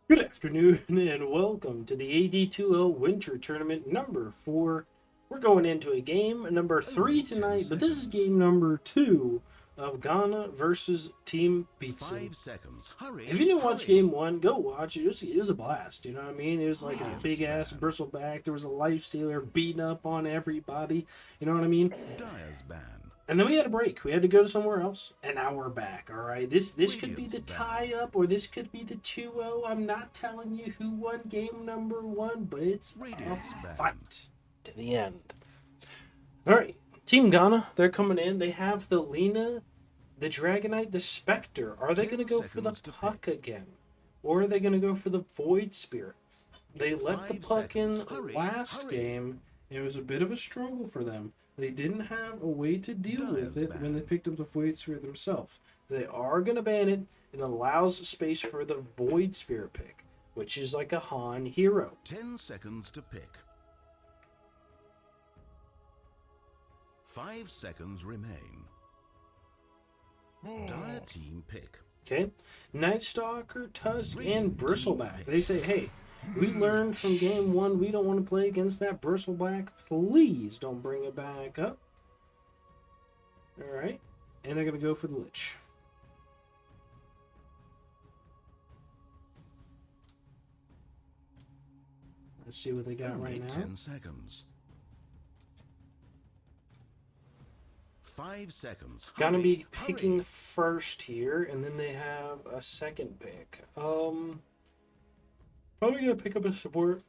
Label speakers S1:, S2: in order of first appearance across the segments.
S1: Good afternoon and welcome to the AD2L Winter Tournament number 4. We're going into a game number 3
S2: Only 10
S1: tonight, but this is
S2: seconds.
S1: game number 2 of Ghana versus Team Bestin.
S2: 5 seconds.
S1: If you
S2: Hurry,
S1: didn't watch
S2: hurry.
S1: game 1, go watch it. It was a blast, you know what I mean? It was like a
S2: Radiant's
S1: big ass
S2: ban.
S1: bristleback. There was a life stealer beating up on everybody, you know what I mean?
S2: Dyer's ban.
S1: And then we had a break. We had to go to somewhere else, and now we're back. All right, this could be
S2: Radiant's
S1: the
S2: ban.
S1: tie up, or this could be the 2-0. I'm not telling you who won game number 1, but it's a
S2: Radiant's ban.
S1: fight to the end. All right, Team Ghana, they're coming in. They have the Lena, the Dragonite, the Spectre. Are they going to
S2: 10
S1: go for the
S2: seconds to
S1: Puck
S2: pick.
S1: again, or are they going to go for the Void Spirit? They let the
S2: 5
S1: puck
S2: seconds.
S1: in
S2: Hurry,
S1: last
S2: hurry.
S1: game. It was a bit of a struggle for them. They didn't have a way to deal with
S2: Dyer's
S1: it when they
S2: ban.
S1: picked up the Void Spirit themselves. They are going to ban it. It allows space for the Void Spirit pick, which is like a Han hero.
S2: 10 seconds to pick. 5 seconds remain. Dire team pick.
S1: Okay? Night Stalker, Tusk, and
S2: Radiant team
S1: Bristleback. They
S2: pick.
S1: say, hey, we learned from game 1 we don't want to play against that Bristleback. Please don't bring it back up. Alright. And they're going to go for the Lich. Let's see what they got
S2: Only
S1: right now.
S2: 10 seconds. 5 seconds.
S1: Gonna
S2: Hurry,
S1: be picking
S2: hurry.
S1: first here, and then they have a second pick. Probably gonna pick up a support.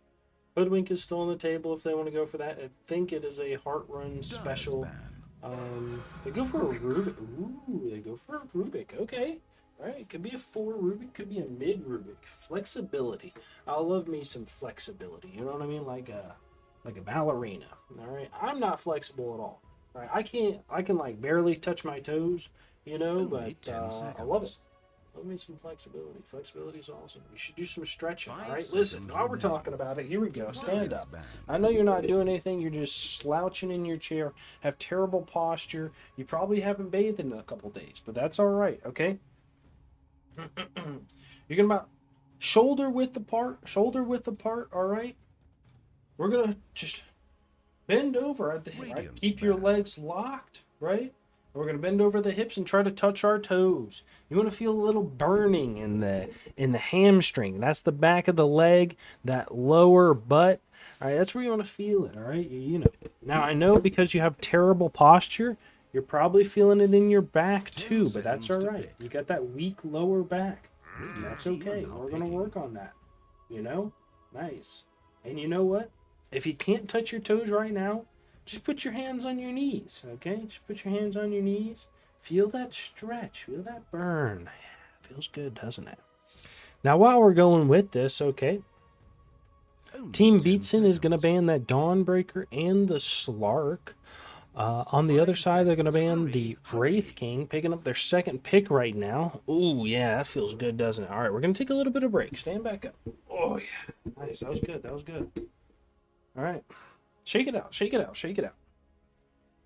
S1: Hoodwink is still on the table if they want to go for that. I think it is a Heart Run
S2: Dyer's
S1: special.
S2: ban.
S1: They go for a Rubik. Ooh, they go for a Rubik. Okay. Alright, it could be a 4 Rubik, could be a mid Rubik. Flexibility. I love me some flexibility. You know what I mean? Like a ballerina. Alright. I'm not flexible at all. Alright, I can like barely touch my toes, you know,
S2: Only
S1: but
S2: 10 seconds.
S1: I love it. Love me some flexibility. Flexibility is awesome. You should do some stretching. All
S2: 5
S1: right, listen.
S2: seconds
S1: While we're
S2: remain.
S1: talking about it, here we go. Stand
S2: Dyer's
S1: up.
S2: ban.
S1: I know you're not doing anything. You're just slouching in your chair. Have terrible posture. You probably haven't bathed in a couple days, but that's all right. Okay. You're gonna about shoulder width apart. Shoulder width apart. All right. We're gonna just bend over at the hip. Right.
S2: Radiant's
S1: Keep your
S2: ban.
S1: legs locked. Right. We're gonna bend over the hips and try to touch our toes. You want to feel a little burning in the hamstring. That's the back of the leg, that lower butt. All right, that's where you want to feel it. All right, you know. Now I know because you have terrible posture, you're probably feeling it in your back
S2: 10
S1: too. But that's all
S2: seconds to
S1: right.
S2: pick.
S1: You got that weak lower back.
S2: Radiant
S1: That's
S2: team are
S1: okay.
S2: now
S1: We're gonna
S2: picking.
S1: work on that. You know, nice. And you know what? If you can't touch your toes right now, just put your hands on your knees, okay? Just put your hands on your knees. Feel that stretch. Feel that burn. Yeah, feels good, doesn't it? Now, while we're going with this, okay,
S2: Only
S1: Team
S2: 10
S1: Beatson is going to
S2: seconds.
S1: ban that Dawnbreaker and the Slark. On the other
S2: 5
S1: side, they're going to
S2: seconds.
S1: ban
S2: Hurry,
S1: the
S2: hurry.
S1: Wraith King, picking up their second pick right now. Ooh, yeah, that feels good, doesn't it? All right, we're going to take a little bit of break. Stand back up. Oh, yeah. Nice. That was good. That was good. All right. Shake it out. Shake it out. Shake it out.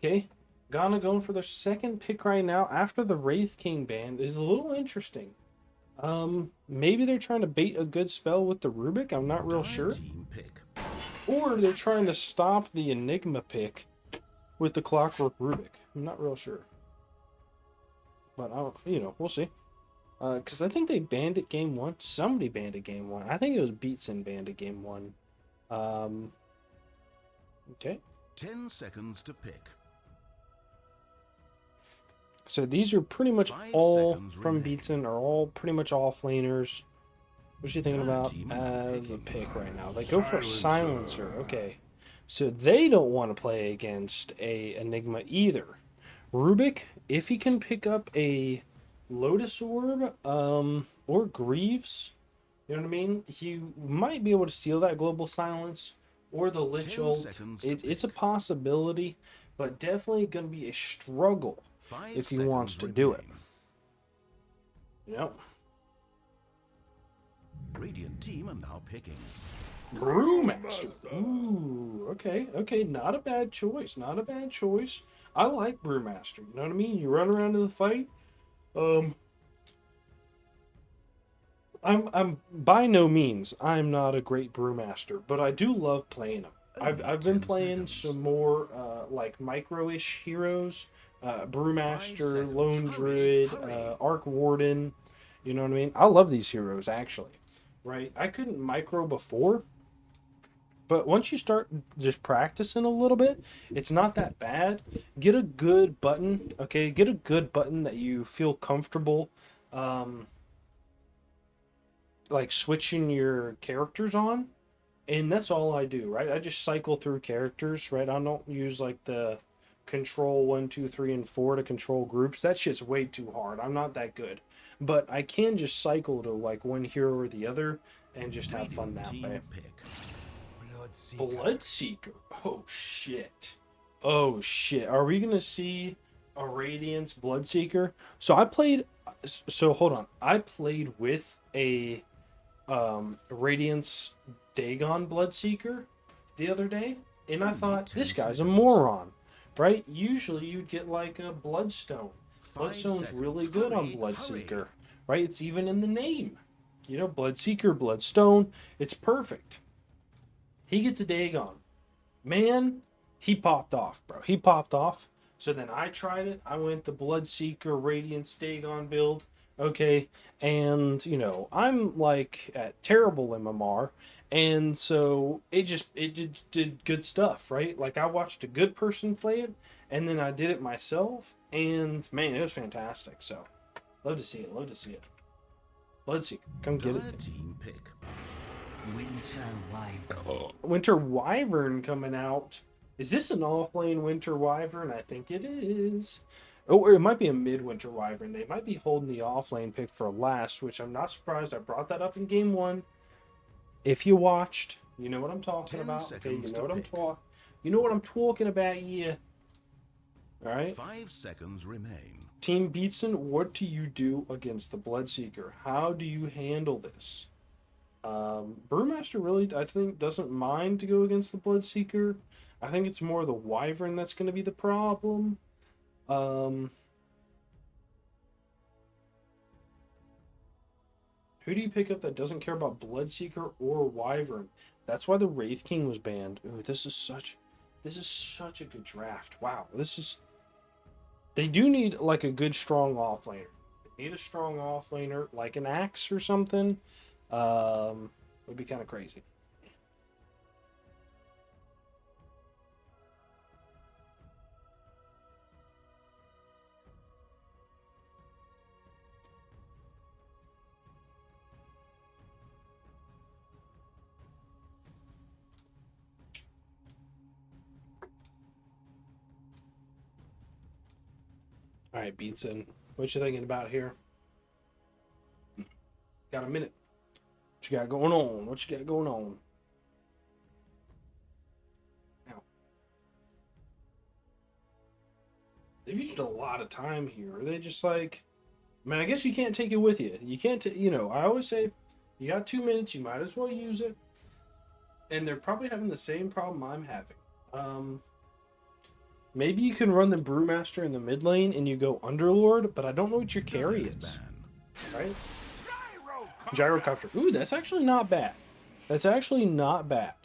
S1: Okay. Ghana going for their second pick right now after the Wraith King ban is a little interesting. Maybe they're trying to bait a good spell with the Rubik. I'm not real
S2: Dire
S1: sure.
S2: team pick.
S1: Or they're trying to stop the Enigma pick with the Clockwork Rubik. I'm not real sure. But, we'll see. Because I think they banned it game 1. Somebody banned it game 1. I think it was Beatson banned it game 1. Okay.
S2: 10 seconds to pick.
S1: So these are pretty much
S2: 5
S1: all
S2: seconds
S1: from
S2: remain.
S1: Beatson, are all pretty much off laners. What's she thinking
S2: Dire
S1: about
S2: team are now
S1: as a
S2: picking.
S1: pick right now? They go for a silencer. Okay. So they don't want to play against a Enigma either. Rubik, if he can pick up a Lotus Orb, or Greaves, you know what I mean? He might be able to steal that Global Silence or the Lich
S2: 10
S1: ult.
S2: seconds to
S1: It's a
S2: pick.
S1: possibility, but definitely going to be a struggle
S2: 5
S1: if he
S2: seconds
S1: wants to
S2: remain.
S1: do it. You know?
S2: Radiant team are now picking.
S1: Brewmaster. Ooh, okay, okay, not a bad choice. Not a bad choice. I like Brewmaster. You know what I mean? You run around in the fight. Um, I'm by no means I'm not a great brewmaster, but I do love playing them.
S2: Only
S1: I've been
S2: 10
S1: playing
S2: seconds.
S1: some more like micro-ish heroes,
S2: 5
S1: brewmaster,
S2: seconds.
S1: lone
S2: Hurry,
S1: druid,
S2: hurry.
S1: arc warden. You know what I mean? I love these heroes actually. Right? I couldn't micro before, but once you start just practicing a little bit, it's not that bad. Get a good button, okay? Get a good button that you feel comfortable um, like switching your characters on, and that's all I do, right? I just cycle through characters, right? I don't use like the control one, two, three, and four to control groups. That shit's way too hard. I'm not that good, but I can just cycle to like one hero or the other and just have fun
S2: Radiant
S1: that way.
S2: team pick.
S1: Bloodseeker. Oh shit. Oh shit. Are we gonna see a Radiance Bloodseeker? So I played. So hold on. I played with a Radiance Dagon Bloodseeker the other day, and I
S2: Only
S1: thought
S2: 10
S1: this guy's a
S2: seconds.
S1: moron, right? Usually you'd get like a Bloodstone.
S2: 5
S1: Bloodstone's
S2: seconds.
S1: really good on
S2: Hurry, hurry.
S1: Bloodseeker, right? It's even in the name. You know, Bloodseeker, Bloodstone. It's perfect. He gets a Dagon. Man, he popped off, bro. He popped off. So then I tried it. I went the Bloodseeker Radiant Stagon build. Okay, and you know I'm like at terrible MMR, and so it just did good stuff, right? Like I watched a good person play it, and then I did it myself, and man, it was fantastic. So love to see it. Love to see it. Bloodseeker, come get
S2: Dire
S1: it.
S2: team pick.
S3: Winter Wyvern.
S1: Winter Wyvern coming out. Is this an off-lane Winter Wyvern? I think it is. Oh, or it might be a mid-winter Wyvern. They might be holding the off-lane pick for last, which I'm not surprised. I brought that up in game one. If you watched, you know what I'm talking
S2: 10
S1: about. Okay, you
S2: seconds
S1: know
S2: to
S1: what I'm
S2: pick.
S1: talking. You know what I'm talking about, yeah. All right.
S2: 5 seconds remain.
S1: Team Bestin, what do you do against the Bloodseeker? How do you handle this? Brewmaster really, I think, doesn't mind to go against the Bloodseeker. I think it's more the Wyvern that's going to be the problem. Um, who do you pick up that doesn't care about Bloodseeker or Wyvern? That's why the Wraith King was banned. Ooh, this is such a good draft. Wow, this is. They do need like a good strong offlaner. They need a strong offlaner, like an Axe or something. Would be kind of crazy. All right, Beatson, what you thinking about here? Got a minute. What you got going on? What you got going on? Now, they've used a lot of time here. Are they just like, I mean, I guess you can't take it with you. You can't, you know, I always say, you got 2 minutes, you might as well use it. And they're probably having the same problem I'm having. Maybe you can run the Brewmaster in the mid lane and you go Underlord, but I don't know what your carry
S2: Dire's
S1: is.
S2: ban.
S1: Right? Gyrocopter. Ooh, that's actually not bad. That's actually not bad.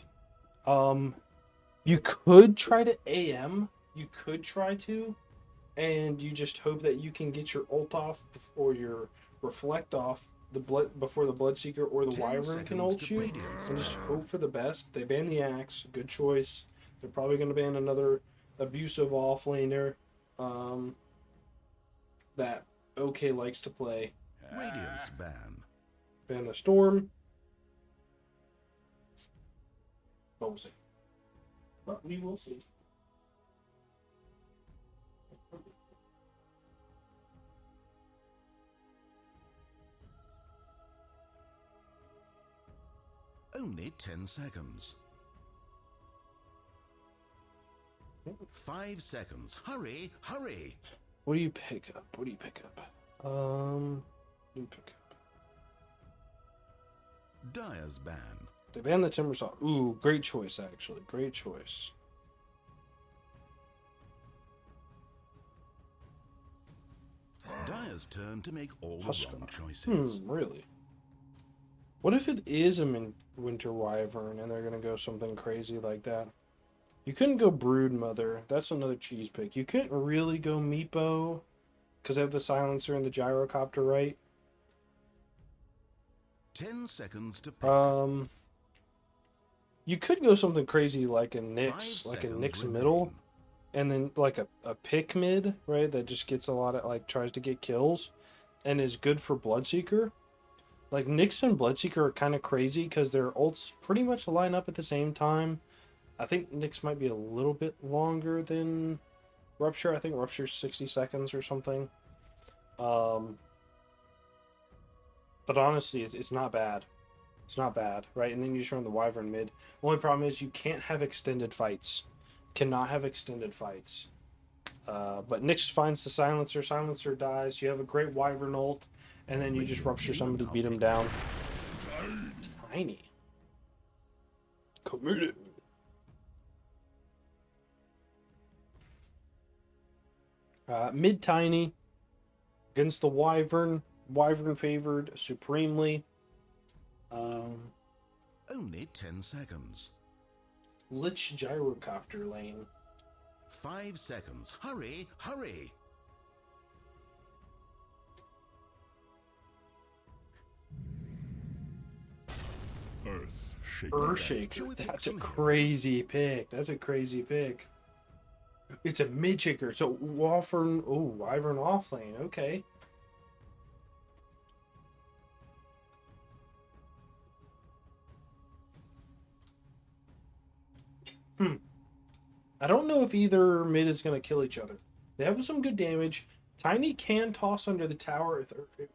S1: You could try to AM. You could try to, and you just hope that you can get your ult off or your reflect off the blood before the Bloodseeker or the
S2: 10
S1: Wyvern can
S2: seconds
S1: ult
S2: to
S1: you,
S2: Radiant's
S1: and just
S2: ban.
S1: hope for the best. They ban the Axe. Good choice. They're probably going to ban another abusive offlaner that OK likes to play.
S2: Radiant's ban.
S1: Ban the Storm. But we'll see. But we will see.
S2: Only 10 seconds. 5 seconds. Hurry, hurry.
S1: What do you pick up? What do you pick up? What do you pick up?
S2: Dire's ban.
S1: They banned the Timbersaw. Ooh, great choice, actually. Great choice.
S2: Dire's turn to make all the wrong choices.
S1: Really? What if it is a Winter Wyvern and they're going to go something crazy like that? You couldn't go Brood Mother. That's another cheese pick. You couldn't really go Meepo because they have the silencer and the gyrocopter, right?
S2: 10 seconds to pick.
S1: You could go something crazy like a
S2: 5
S1: Nyx, like a
S2: seconds
S1: Nyx
S2: remain.
S1: middle, and then like a pick mid, right? That just gets a lot of like tries to get kills, and is good for Bloodseeker. Like Nyx and Bloodseeker are kind of crazy because their ults pretty much line up at the same time. I think Nyx might be a little bit longer than Rupture. I think Rupture's 60 seconds or something. But honestly, it's not bad. It's not bad, right? And then you just run the Wyvern mid. Only problem is you can't have extended fights. Cannot have extended fights. But Nyx finds the silencer. Silencer dies. You have a great Wyvern ult. And then you just Rupture somebody, beat him down. Tiny. Committed. Mid Tiny. Against the Wyvern. Wyvern favored supremely.
S2: Only 10 seconds.
S1: Lich Gyrocopter lane.
S2: 5 seconds. Hurry, hurry.
S1: Earthshaker. That's a crazy pick. That's a crazy pick. It's a mid shaker. So Wyvern. Oh, Wyvern off lane. Okay. I don't know if either mid is going to kill each other. They have some good damage. Tiny can toss under the tower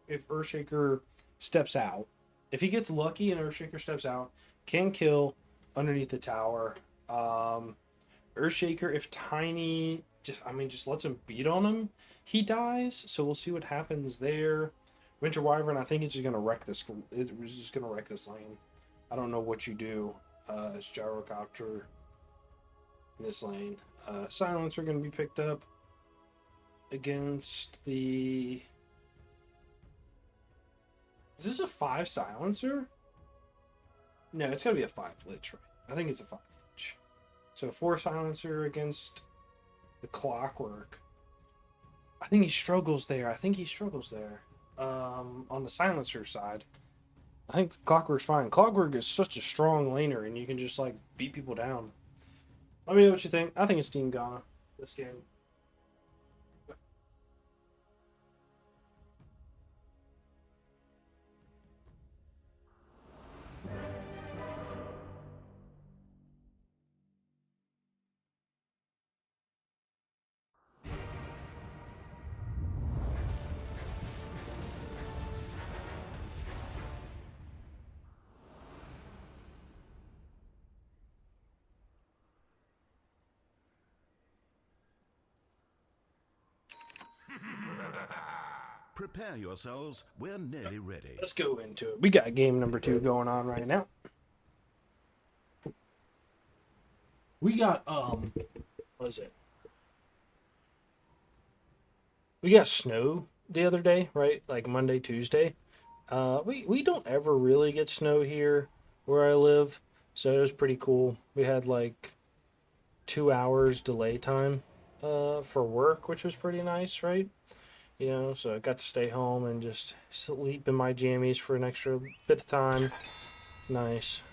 S1: if Earthshaker steps out. If he gets lucky and Earthshaker steps out, can kill underneath the tower. Earthshaker, if Tiny just lets him beat on him, he dies. So we'll see what happens there. Winter Wyvern, I think it's just gonna wreck this. It was just gonna wreck this lane. I don't know what you do. It's Gyrocopter in this lane. Silencer gonna be picked up against the. Is this a 5 silencer? No, it's gotta be a 5 lich, right? I think it's a 5 lich. So 4 silencer against the Clockwork. I think he struggles there. On the silencer side, I think Clockwork's fine. Clockwork is such a strong laner, and you can just like beat people down. Let me know what you think. I think it's Team Ghana this game.
S2: Prepare yourselves. We're nearly ready.
S1: Let's go into it. We got game number 2 going on right now. We got what is it? We got snow the other day, right? Like Monday, Tuesday. We don't ever really get snow here where I live, so it was pretty cool. We had like 2 hours delay time for work, which was pretty nice, right? You know, so I got to stay home and just sleep in my jammies for an extra bit of time. Nice.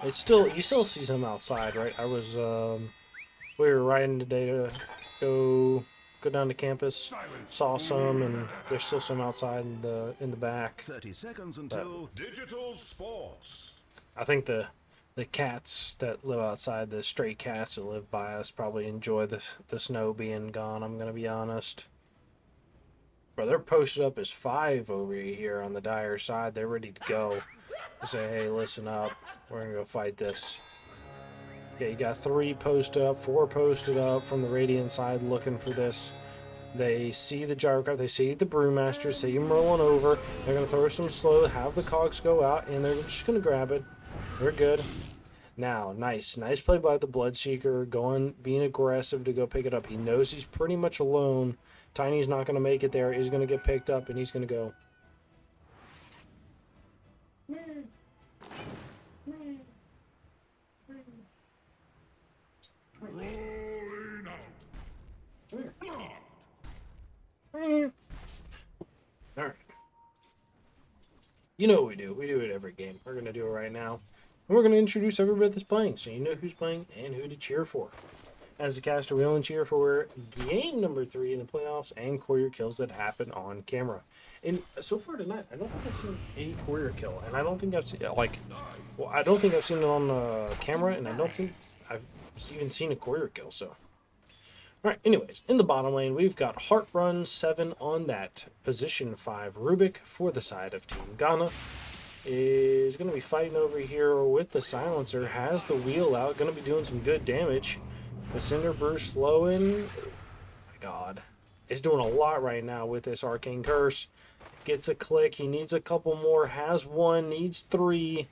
S1: It's still, you still see some outside, right? I was we were riding today to go down to campus, saw some, and there's still some outside in the back.
S2: 30 seconds until digital sports.
S1: I think the cats that live outside, the stray cats that live by us, probably enjoy the snow being gone. I'm gonna be honest. Bro, they're posted up as 5 over here on the Dire side. They're ready to go. They say, hey, listen up. We're gonna go fight this. Okay, you got 3 posted up, 4 posted up from the Radiant side looking for this. They see the Gyrocopter, they see the Brewmaster, see him rolling over. They're gonna throw some slow, have the cogs go out, and they're just gonna grab it. They're good. Now, nice play by the Bloodseeker, being aggressive to go pick it up. He knows he's pretty much alone. Tiny's not going to make it there. He's going to get picked up, and he's going to go.
S2: Rolling out.
S1: All right. You know what we do. We do it every game. We're going to do it right now. And we're going to introduce everybody that's playing so you know who's playing and who to cheer for. As the caster, we only cheer for game number 3 in the playoffs and courier kills that happen on camera. And so far tonight, I don't think I've seen a courier kill. And I don't think I've seen, I don't think I've seen it on the camera. And I don't think I've even seen a courier kill, so. Alright, anyways, in the bottom lane, we've got Heart Run 7 on that position 5 Rubik for the side of Team Ghana. Is going to be fighting over here with the Silencer, has the wheel out, going to be doing some good damage. The Cinder Burst slowing, oh my god, is doing a lot right now with this Arcane Curse. Gets a click, he needs a couple more, has one, needs 3.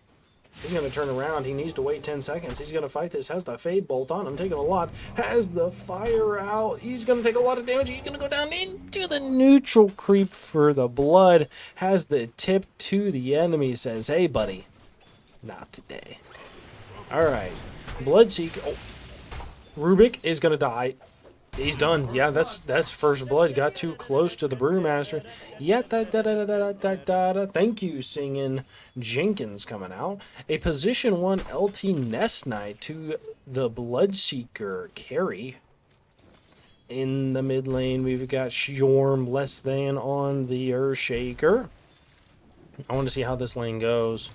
S1: He's going to turn around. He needs to wait 10 seconds. He's going to fight this. Has the Fade Bolt on him. Taking a lot. Has the Fire out. He's going to take a lot of damage. He's going to go down into the neutral creep for the blood. Has the tip to the enemy. Says, hey, buddy. Not today. All right. Bloodseeker. Oh. Rubik is going to die. He's done. Yeah, that's first blood. Got too close to the Brewmaster. Yeah, thank you, singing Jenkins coming out. A position 1 LT Nest Knight to the Bloodseeker carry. In the mid lane, we've got Shorm less than on the Earthshaker. I want to see how this lane goes.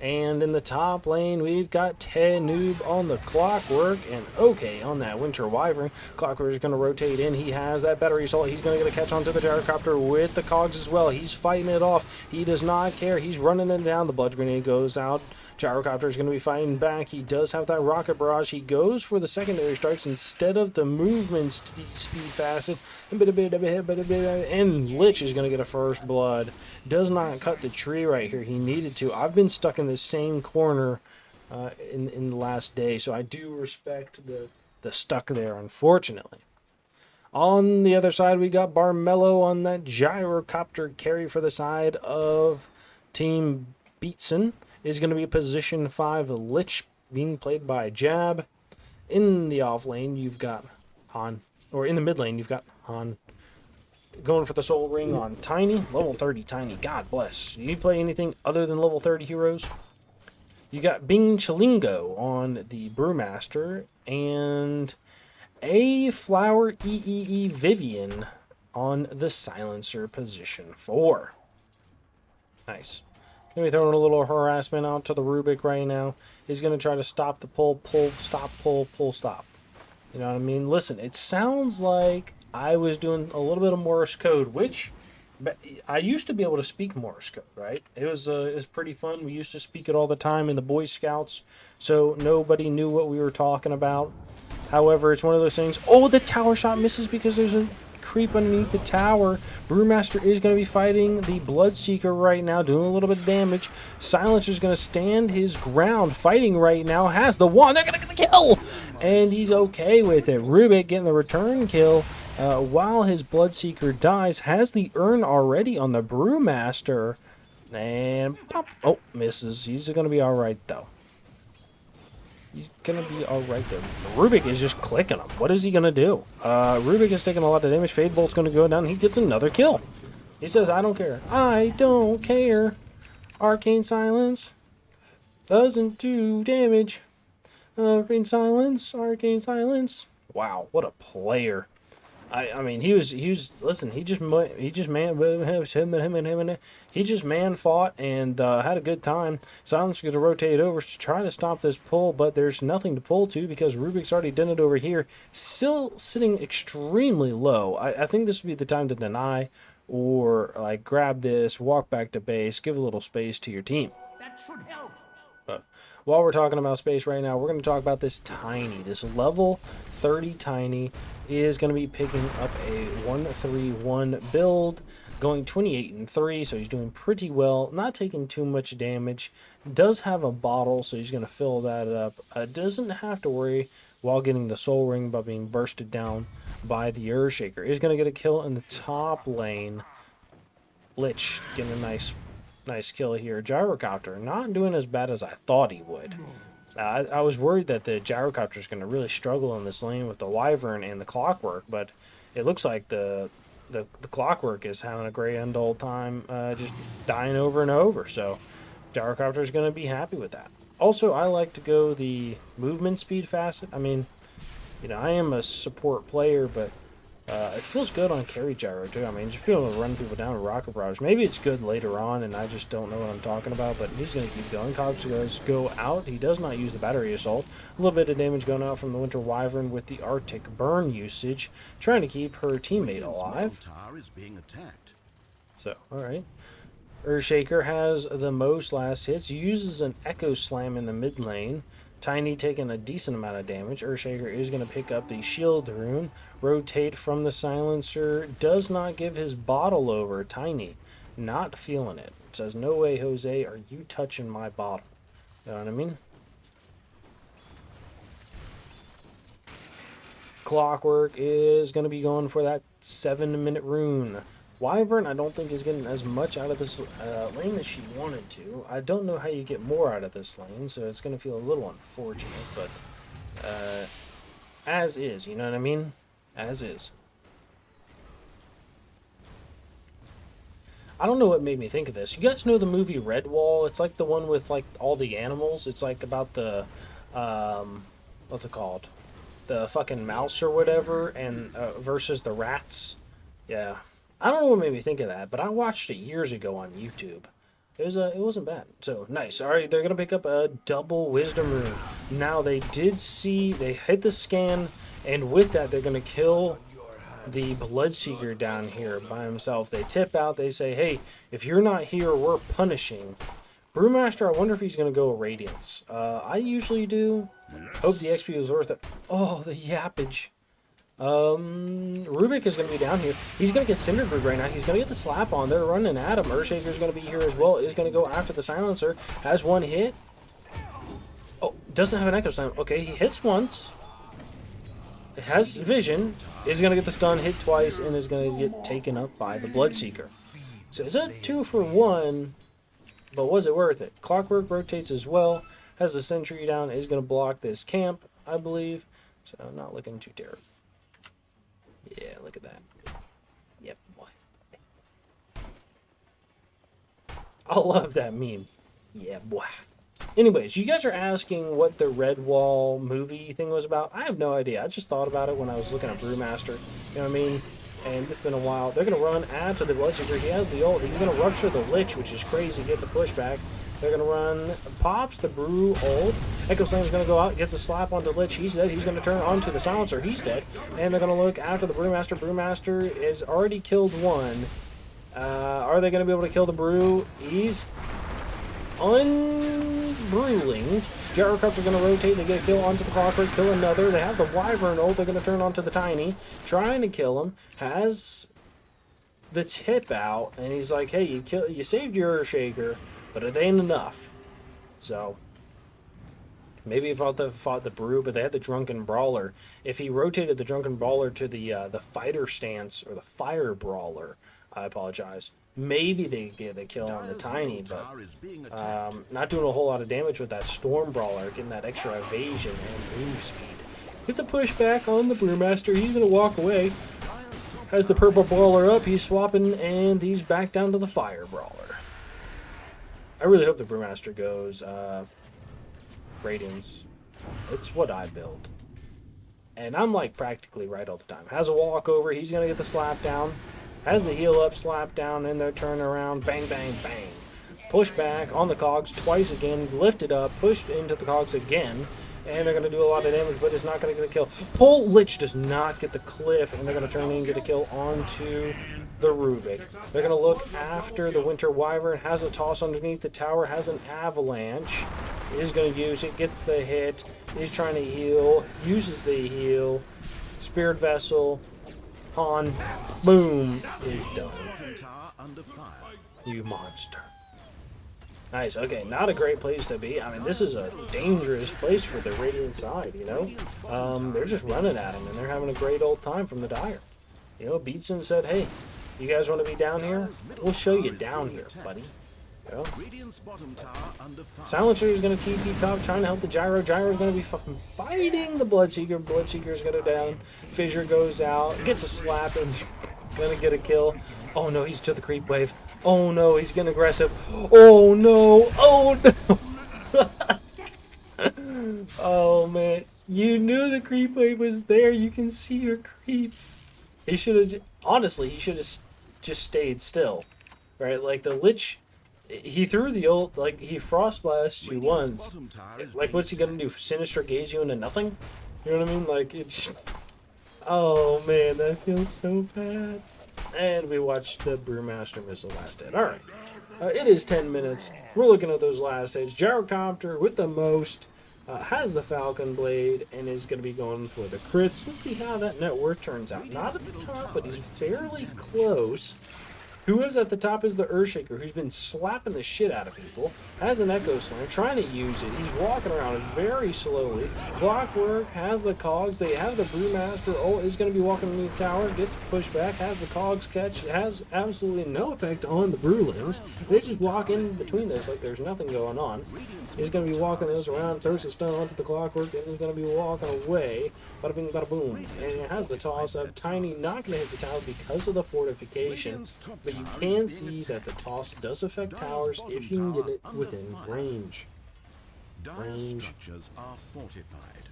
S1: And in the top lane, we've got Noob on the Clockwork and OK on that Winter Wyvern. Clockwork is going to rotate in. He has that Battery Assault. He's going to get a catch onto the Gyrocopter with the Cogs as well. He's fighting it off. He does not care. He's running it down. The Blood Grenade goes out. Gyrocopter is going to be fighting back. He does have that Rocket Barrage. He goes for the secondary strikes instead of the movement speed facet. And Lich is going to get a first blood. Does not cut the tree right here. He needed to. I've been stuck in the same corner in the last day, so I do respect the stuck there, unfortunately. On the other side, we got Barmello on that Gyrocopter carry for the side of Team Bestin. Is going to be a position 5 Lich being played by Jab. In the off lane, you've got Han, or in the mid lane, you've got Han going for the Soul Ring on Tiny, level 30 Tiny. God bless. You play anything other than level 30 heroes? You got Bing Chilingo on the Brewmaster and a Flower EEE Vivian on the Silencer position 4. Nice. Going to be throwing a little harassment out to the Rubik right now. He's going to try to stop the pull, stop, pull, stop. You know what I mean? Listen, it sounds like I was doing a little bit of Morse code, which I used to be able to speak Morse code, right? It was pretty fun. We used to speak it all the time in the Boy Scouts, so nobody knew what we were talking about. However, it's one of those things. Oh, the tower shot misses because there's a creep underneath the tower. Brewmaster is going to be fighting the Bloodseeker right now, doing a little bit of damage. Silencer's going to stand his ground, fighting right now. Has the one. They're going to get the kill, and he's okay with it. Rubik getting the return kill. While his Bloodseeker dies, has the urn already on the Brewmaster. And pop. Oh, misses. He's going to be alright, though. He's going to be alright there. Rubik is just clicking him. What is he going to do? Rubik is taking a lot of damage. Fade Bolt's going to go down. He gets another kill. He says, I don't care. I don't care. Arcane Silence doesn't do damage. Arcane Silence. Arcane Silence. Wow, what a player. I mean, he was listen, he just man fought and had a good time. Silence going to rotate over to try to stop this pull, but there's nothing to pull to because Rubik's already done it over here. Still sitting extremely low. I think this would be the time to deny or like grab this, walk back to base, give a little space to your team.
S3: That should help.
S1: While we're talking about space right now, we're going to talk about this Tiny. This level 30 Tiny is going to be picking up a 1-3-1 build, going 28-3, so he's doing pretty well, not taking too much damage. Does have a bottle, so he's going to fill that up. Doesn't have to worry while getting the Soul Ring about being bursted down by the Earthshaker. He's going to get a kill in the top lane. Lich getting a nice Nice kill here. Gyrocopter, not doing as bad as I thought he would. I was worried that the Gyrocopter is going to really struggle in this lane with the Wyvern and the Clockwork, but it looks like the Clockwork is having a grand old time just dying over and over. So Gyrocopter is going to be happy with that. Also, I like to go the movement speed facet. I mean, you know, I am a support player, but it feels good on carry gyro too. I mean, just being able to run people down with rocket barrage. Maybe it's good later on, and I just don't know what I'm talking about. But he's going to keep going. Cogs goes go out. He does not use the battery assault. A little bit of damage going out from the Winter Wyvern with the Arctic burn usage, trying to keep her teammate alive.
S2: Tower is being attacked.
S1: So, all right. Earthshaker has the most last hits. Uses an Echo Slam in the mid lane. Tiny taking a decent amount of damage. Earthshaker is going to pick up the shield rune. Rotate from the silencer. Does not give his bottle over. Tiny not feeling it. Says, no way, Jose, are you touching my bottle? You know what I mean? Clockwork is going to be going for that 7-minute rune. Wyvern, I don't think is getting as much out of this lane as she wanted to. I don't know how you get more out of this lane, so it's going to feel a little unfortunate, but as is, you know what I mean? As is. I don't know what made me think of this. You guys know the movie Redwall? It's like the one with like all the animals. It's like about the, what's it called? The fucking mouse or whatever, and versus the rats. Yeah. I don't know what made me think of that, but I watched it years ago on YouTube. It wasn't bad. So, nice. All right, they're going to pick up a double Wisdom Rune. Now, they hit the scan, and with that, they're going to kill the Bloodseeker down here by himself. They tip out. They say, hey, if you're not here, we're punishing. Brewmaster, I wonder if he's going to go Radiance. I usually do. Hope the XP was worth it. Oh, the yappage. Rubik is going to be down here. He's going to get Cinderbird right now. He's going to get the slap on. They're running at him. Earthshaker is going to be here as well. Is going to go after the silencer. Has one hit. Oh, doesn't have an Echo Slam. Okay, he hits once. It has vision. Is going to get the stun, hit twice, and is going to get taken up by the Bloodseeker. So it's a 2-for-1, but was it worth it? Clockwork rotates as well. Has the sentry down. Is going to block this camp, I believe. So not looking too terrible. Yeah, look at that. Yep, boy. I love that meme. Yeah, boy. Anyways, you guys are asking what the Redwall movie thing was about. I have no idea. I just thought about it when I was looking at Brewmaster. You know what I mean? And it's been a while. They're going to run, add to the Bloodseeker. He has the ult. He's going to rupture the Lich, which is crazy. Get the pushback. They're going to run, pops the Brew ult. Echo Slam's going to go out, gets a slap onto Lich. He's dead. He's going to turn onto the silencer. He's dead. And they're going to look after the Brewmaster. Brewmaster is already killed one. Are they going to be able to kill the Brew? He's unbrewlinged. Gyrocopters are going to rotate. They get a kill onto the Clockwork, kill another. They have the Wyvern ult. They're going to turn onto the Tiny, trying to kill him. Has the tip out, and he's like, hey, you saved your Earthshaker, but it ain't enough. So maybe he fought the Brew, but they had the Drunken Brawler. If he rotated the Drunken Brawler to the fighter stance, or the Fire Brawler, I apologize, maybe they get a kill on the Tiny, but not doing a whole lot of damage with that Storm Brawler, getting that extra evasion and move speed. It's a pushback on the Brewmaster. He's going to walk away. Has the Purple Brawler up. He's swapping, and he's back down to the Fire Brawler. I really hope the Brewmaster goes Radiance. It's what I build. And I'm like practically right all the time. Has a walkover. He's going to get the slap down. Has the heal up, slap down, and their turn around. Bang, bang, bang. Push back on the cogs twice again. Lifted up. Pushed into the cogs again. And they're going to do a lot of damage, but it's not going to get a kill. Pull Lich does not get the cliff, and they're going to turn in and get a kill onto the Rubik. They're going to look after the Winter Wyvern. Has a toss underneath the tower. Has an avalanche. Is going to use it. Gets the hit. Is trying to heal. Uses the heal. Spirit Vessel. Han. Boom. Is done. You monster. Nice. Okay, not a great place to be. I mean, this is a dangerous place for the Radiant side, you know? They're just running at him, and they're having a great old time from the Dire. You know, Beatson said, hey, you guys want to be down here? We'll show you down here, buddy. Go.
S2: Radiant's bottom tower under fire.
S1: Silencer is going to TP top, trying to help the Gyro. Gyro is going to be fucking fighting the Bloodseeker. Bloodseeker is going to go down. Fissure goes out, gets a slap, and is going to get a kill. Oh no, he's to the creep wave. Oh no, he's getting aggressive. Oh no, oh no. Oh man, you knew the creep wave was there. You can see your creeps. He should have, honestly, he should have just stayed still, right? Like the Lich. He threw the ult, like, he frostblast you once. Like, what's he gonna do? Sinister gaze you into nothing? You know what I mean? Like, it's... Oh, man, that feels so bad. And we watched the Brewmaster miss the last hit. Alright. It is 10 minutes. We're looking at those last hits. Gyrocopter with the most. Has the Falcon Blade and is going to be going for the crits. Let's see how that net worth turns out. Not at the top, but he's fairly close. Who is at the top is the Earthshaker, who's been slapping the shit out of people. Has an Echo Slam, trying to use it. He's walking around very slowly. Clockwork has the cogs. They have the Brewmaster. Oh, is going to be walking into the tower. Gets pushed back. Has the cogs catch. Has absolutely no effect on the Brewlings. They just walk in between this like there's nothing going on. He's going to be walking those around, throws a stun onto the Clockwork, and he's going to be walking away. Bada bing, bada boom. And it has the toss up. Tiny not going to hit the tower because of the fortification. But you can see that the toss does affect towers if you can get it within range.
S2: Dire structures are fortified.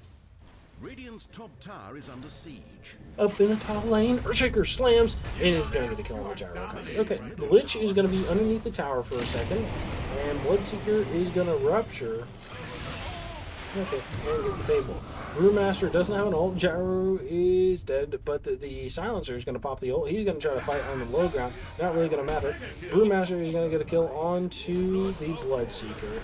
S2: Radiant's top tower is under siege.
S1: Up in the top lane, Earthshaker slams and is going to get a kill on the Gyro. Okay, the Lich is going to be underneath the tower for a second, and Bloodseeker is going to rupture. Okay, and gets the Fable. Brewmaster doesn't have an ult. Gyro is dead, but the Silencer is going to pop the ult. He's going to try to fight on the low ground. Not really going to matter. Brewmaster is going to get a kill onto the Bloodseeker.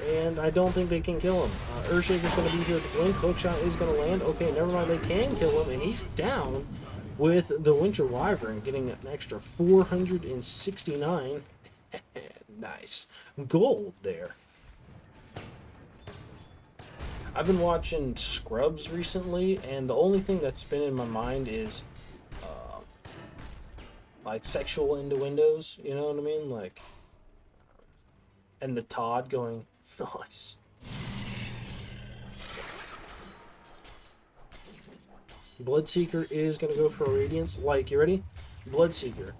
S1: And I don't think they can kill him. Earthshaker's going to be here with the blink. Hookshot is going to land. Okay, never mind. They can kill him, and he's down with the Winter Wyvern, getting an extra 469. Nice. Gold there. I've been watching Scrubs recently, and the only thing that's been in my mind is, like, sexual innuendos, you know what I mean? Like, and the Todd going, nice. Bloodseeker is going to go for Radiance. Like, you ready? Bloodseeker.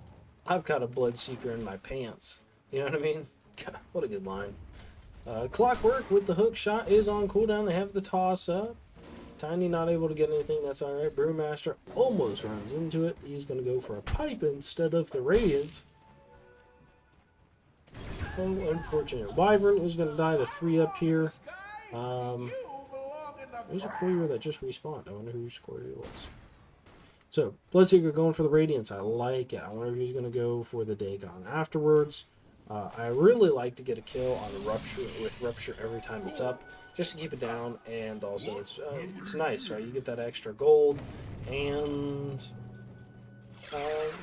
S1: I've got a Bloodseeker in my pants. You know what I mean? God, what a good line. Clockwork with the hook shot is on cooldown. They have the toss up. Tiny not able to get anything. That's alright. Brewmaster almost runs into it. He's going to go for a pipe instead of the Radiance. Oh, unfortunate. Wyvern is going to die to 3 up here. There's a courier that just respawned. I wonder whose courier it was. So, Bloodseeker going for the Radiance. I like it. I wonder if he's going to go for the Dagon afterwards. I really like to get a kill on the Rupture with Rupture every time it's up, just to keep it down, and also it's nice, right? You get that extra gold, and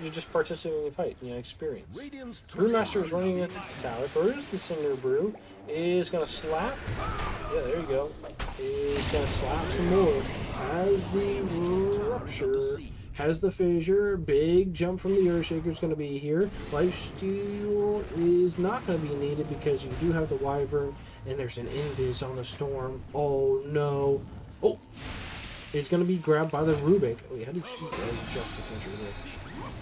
S1: you're just participating in the fight, you know, experience. Brewmaster is running into the tower, throws the Cinder Brew, is going to slap, yeah, there you go, is going to slap some more, has the Rupture, has the Fissure, big jump from the Earthshaker is going to be here. Lifesteal is not going to be needed because you do have the Wyvern, and there's an Invis on the Storm. Oh no. Oh! It's going to be grabbed by the Rubik. Oh, yeah, how do you drops the Cinder Brew?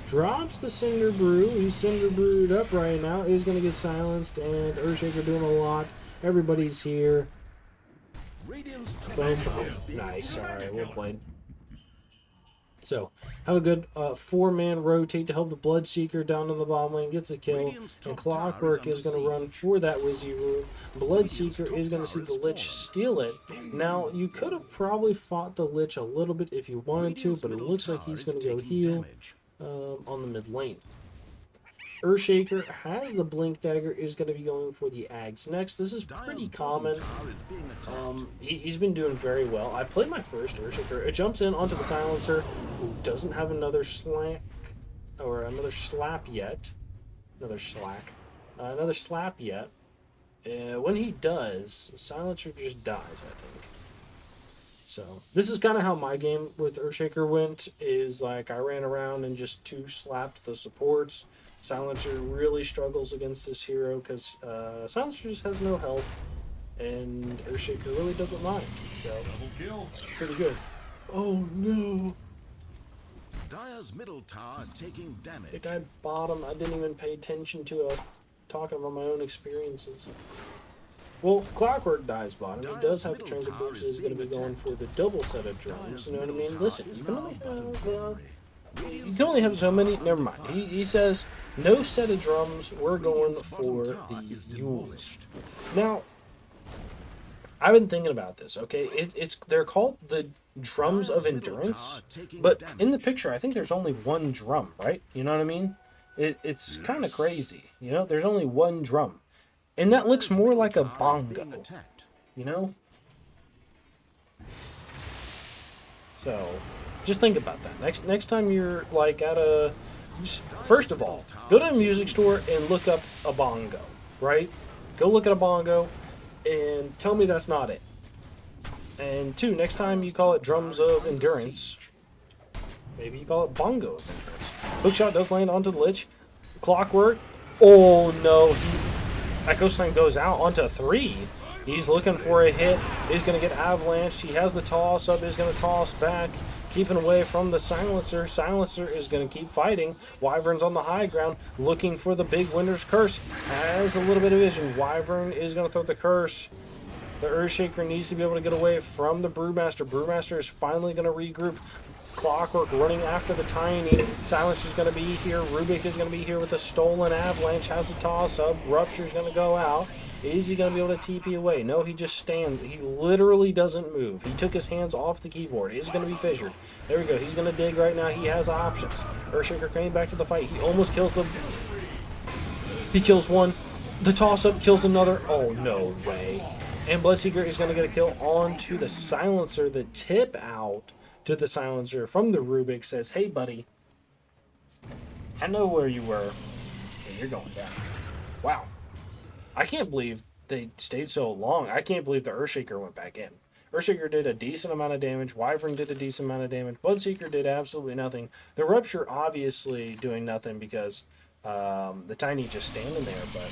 S1: Drops the Cinder Brew. He's Cinder Brewed up right now. Is going to get silenced, and Earthshaker doing a lot. Everybody's here. Boom, boom. Nice. Alright, well played. So, have a good 4-man rotate to help the Bloodseeker down in the bottom lane, gets a kill, and Clockwork is going to run for that Wizzy room. Bloodseeker is going to see the Lich steal it. Now, you could have probably fought the Lich a little bit if you wanted to, but it looks like he's going to go heal on the mid lane. Earthshaker has the Blink Dagger, is going to be going for the Ags next. This is pretty common. He's been doing very well. I played my first Earthshaker. It jumps in onto the Silencer, who doesn't have another slack, or another slap yet. Another slap yet. When he does, Silencer just dies, I think. So this is kind of how my game with Earthshaker went. Is like I ran around and just two slapped the supports. Silencer really struggles against this hero because Silencer just has no health, and Earthshaker really doesn't mind. So pretty good. Oh no!
S2: Dire's middle tower taking damage.
S1: The guy bottom, I didn't even pay attention to. I was talking about my own experiences. Well, Clockwork dies bottom. He does have the transit boost. He's going to be going for the double set of drums. You know what I mean? Listen, you can only have so many. Never mind. He says no set of drums. We're going for the Yules. Now, I've been thinking about this. Okay, they're called the drums of endurance, but in the picture, I think there's only one drum, right? You know what I mean? It's kind of crazy. You know, there's only one drum. And that looks more like a bongo, you know? So, just think about that. Next time you're like at a... First of all, go to a music store and look up a bongo, right? Go look at a bongo and tell me that's not it. And two, next time you call it drums of endurance, maybe you call it bongo of endurance. Hookshot does land onto the lich. Clockwork. Oh no, Echo Slam goes out onto 3. He's looking for a hit. He's going to get avalanched. He has the toss up. He's going to toss back, keeping away from the Silencer. Silencer is going to keep fighting. Wyvern's on the high ground, looking for the big Winter's Curse. Has a little bit of vision. Wyvern is going to throw the curse. The Earthshaker needs to be able to get away from the Brewmaster. Brewmaster is finally going to regroup. Clockwork running after the Tiny. Silencer's going to be here. Rubik is going to be here with a stolen avalanche. Has a toss-up. Rupture's going to go out. Is he going to be able to TP away? No, he just stands. He literally doesn't move. He took his hands off the keyboard. Is going to be fissured. There we go. He's going to dig right now. He has options. Earthshaker coming back to the fight. He almost kills the... He kills one. The toss-up kills another. Oh, no way. And Bloodseeker is going to get a kill onto the Silencer. The tip out to the Silencer from the Rubik says, hey, buddy, I know where you were, and you're going down. Wow. I can't believe they stayed so long. I can't believe the Earthshaker went back in. Earthshaker did a decent amount of damage. Wyvern did a decent amount of damage. Bloodseeker did absolutely nothing. The Rupture obviously doing nothing because the Tiny just standing there, but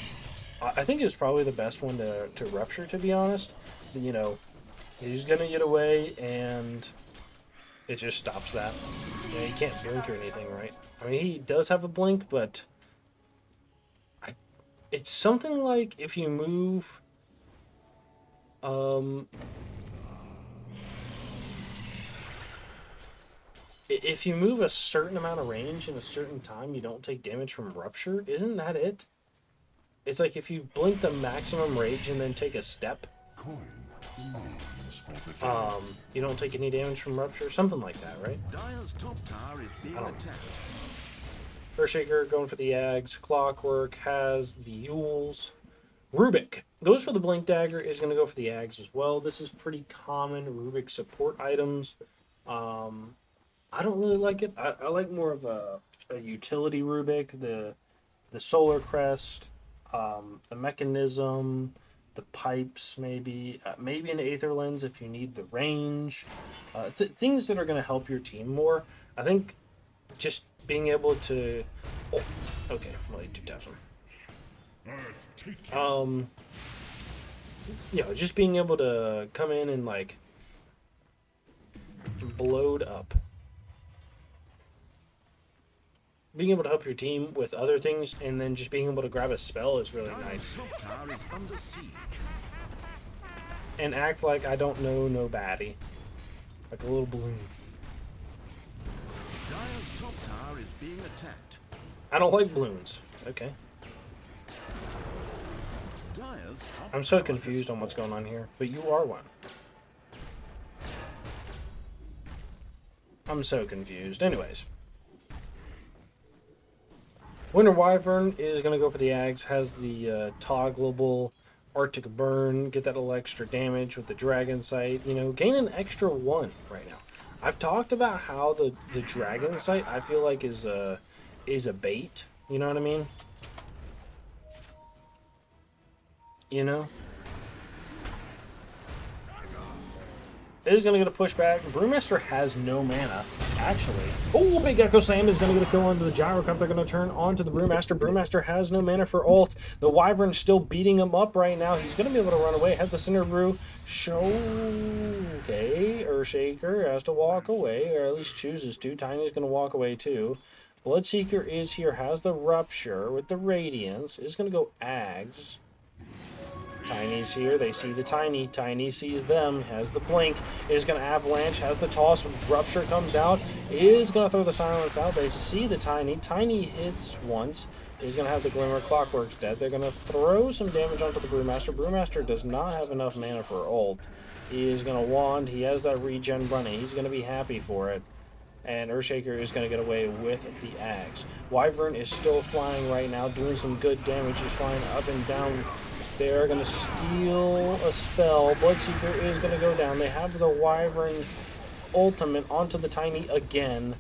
S1: I think it was probably the best one to Rupture, to be honest. You know, he's going to get away, and it just stops that. You know, he can't blink or anything, right? I mean, he does have a blink, but it's something like if you move... if you move a certain amount of range in a certain time, you don't take damage from Rupture. Isn't that it? It's like if you blink the maximum range and then take a step, you don't take any damage from Rupture. Something like that, right?
S2: Dire's top tower is being attacked.
S1: Earthshaker going for the Ags. Clockwork has the Yules. Rubik goes for the Blink Dagger, is going to go for the Ags as well. This is pretty common Rubik support items. I don't really like it. I like more of a utility Rubik, the Solar Crest, the Mechanism, the pipes, maybe an Aether Lens if you need the range. Things that are going to help your team more. I think just being able to... Oh, okay, only 2 taps on. You know, just being able to come in and, like, blowed up. Being able to help your team with other things and then just being able to grab a spell is really nice. And act like I don't know nobody. Like a little balloon.
S2: Dire's top tower is being attacked.
S1: I don't like balloons. Okay. I'm so confused on what's going on here, but you are one. I'm so confused. Anyways. Winter Wyvern is going to go for the Ags, has the toggleable Arctic Burn, get that little extra damage with the Dragon Sight, you know, gain an extra 1 right now. I've talked about how the Dragon Sight, I feel like, is a bait, you know what I mean? You know? is going to get a pushback. Brewmaster has no mana, actually. Oh, big Echo Slam is going to get a kill onto the Gyrocop. They're going to turn onto the Brewmaster. Brewmaster has no mana for ult. The Wyvern's still beating him up right now. He's going to be able to run away. Has the Cinder Brew. Okay, Earthshaker has to walk away, or at least chooses to. Tiny's going to walk away too. Bloodseeker is here, has the Rupture with the Radiance. Is going to go Ags. Tiny's here. They see the Tiny. Tiny sees them. Has the Blink. Is going to Avalanche. Has the Toss. Rupture comes out. Is going to throw the Silence out. They see the Tiny. Tiny hits once. Is going to have the Glimmer. Clockwork's dead. They're going to throw some damage onto the Brewmaster. Brewmaster does not have enough mana for ult. He is going to Wand. He has that regen running. He's going to be happy for it. And Earthshaker is going to get away with the Axe. Wyvern is still flying right now, doing some good damage. He's flying up and down. They're going to steal a spell. Bloodseeker is going to go down. They have the Wyvern ultimate onto the Tiny again.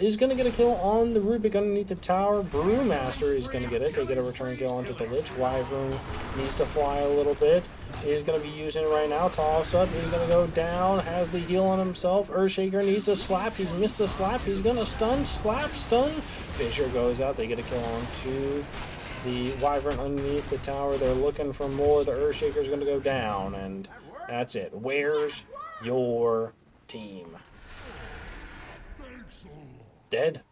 S1: Is going to get a kill on the Rubik underneath the tower. Brewmaster is going to get it. They get a return kill onto the Lich. Wyvern needs to fly a little bit. He's going to be using it right now. Toss up. He's going to go down. Has the heal on himself. Earthshaker needs to slap. He's missed the slap. He's going to stun. Slap. Stun. Fissure goes out. They get a kill onto the Wyvern underneath the tower. They're looking for more. The Earthshaker's going to go down. And that's it. Where's your team? Dead.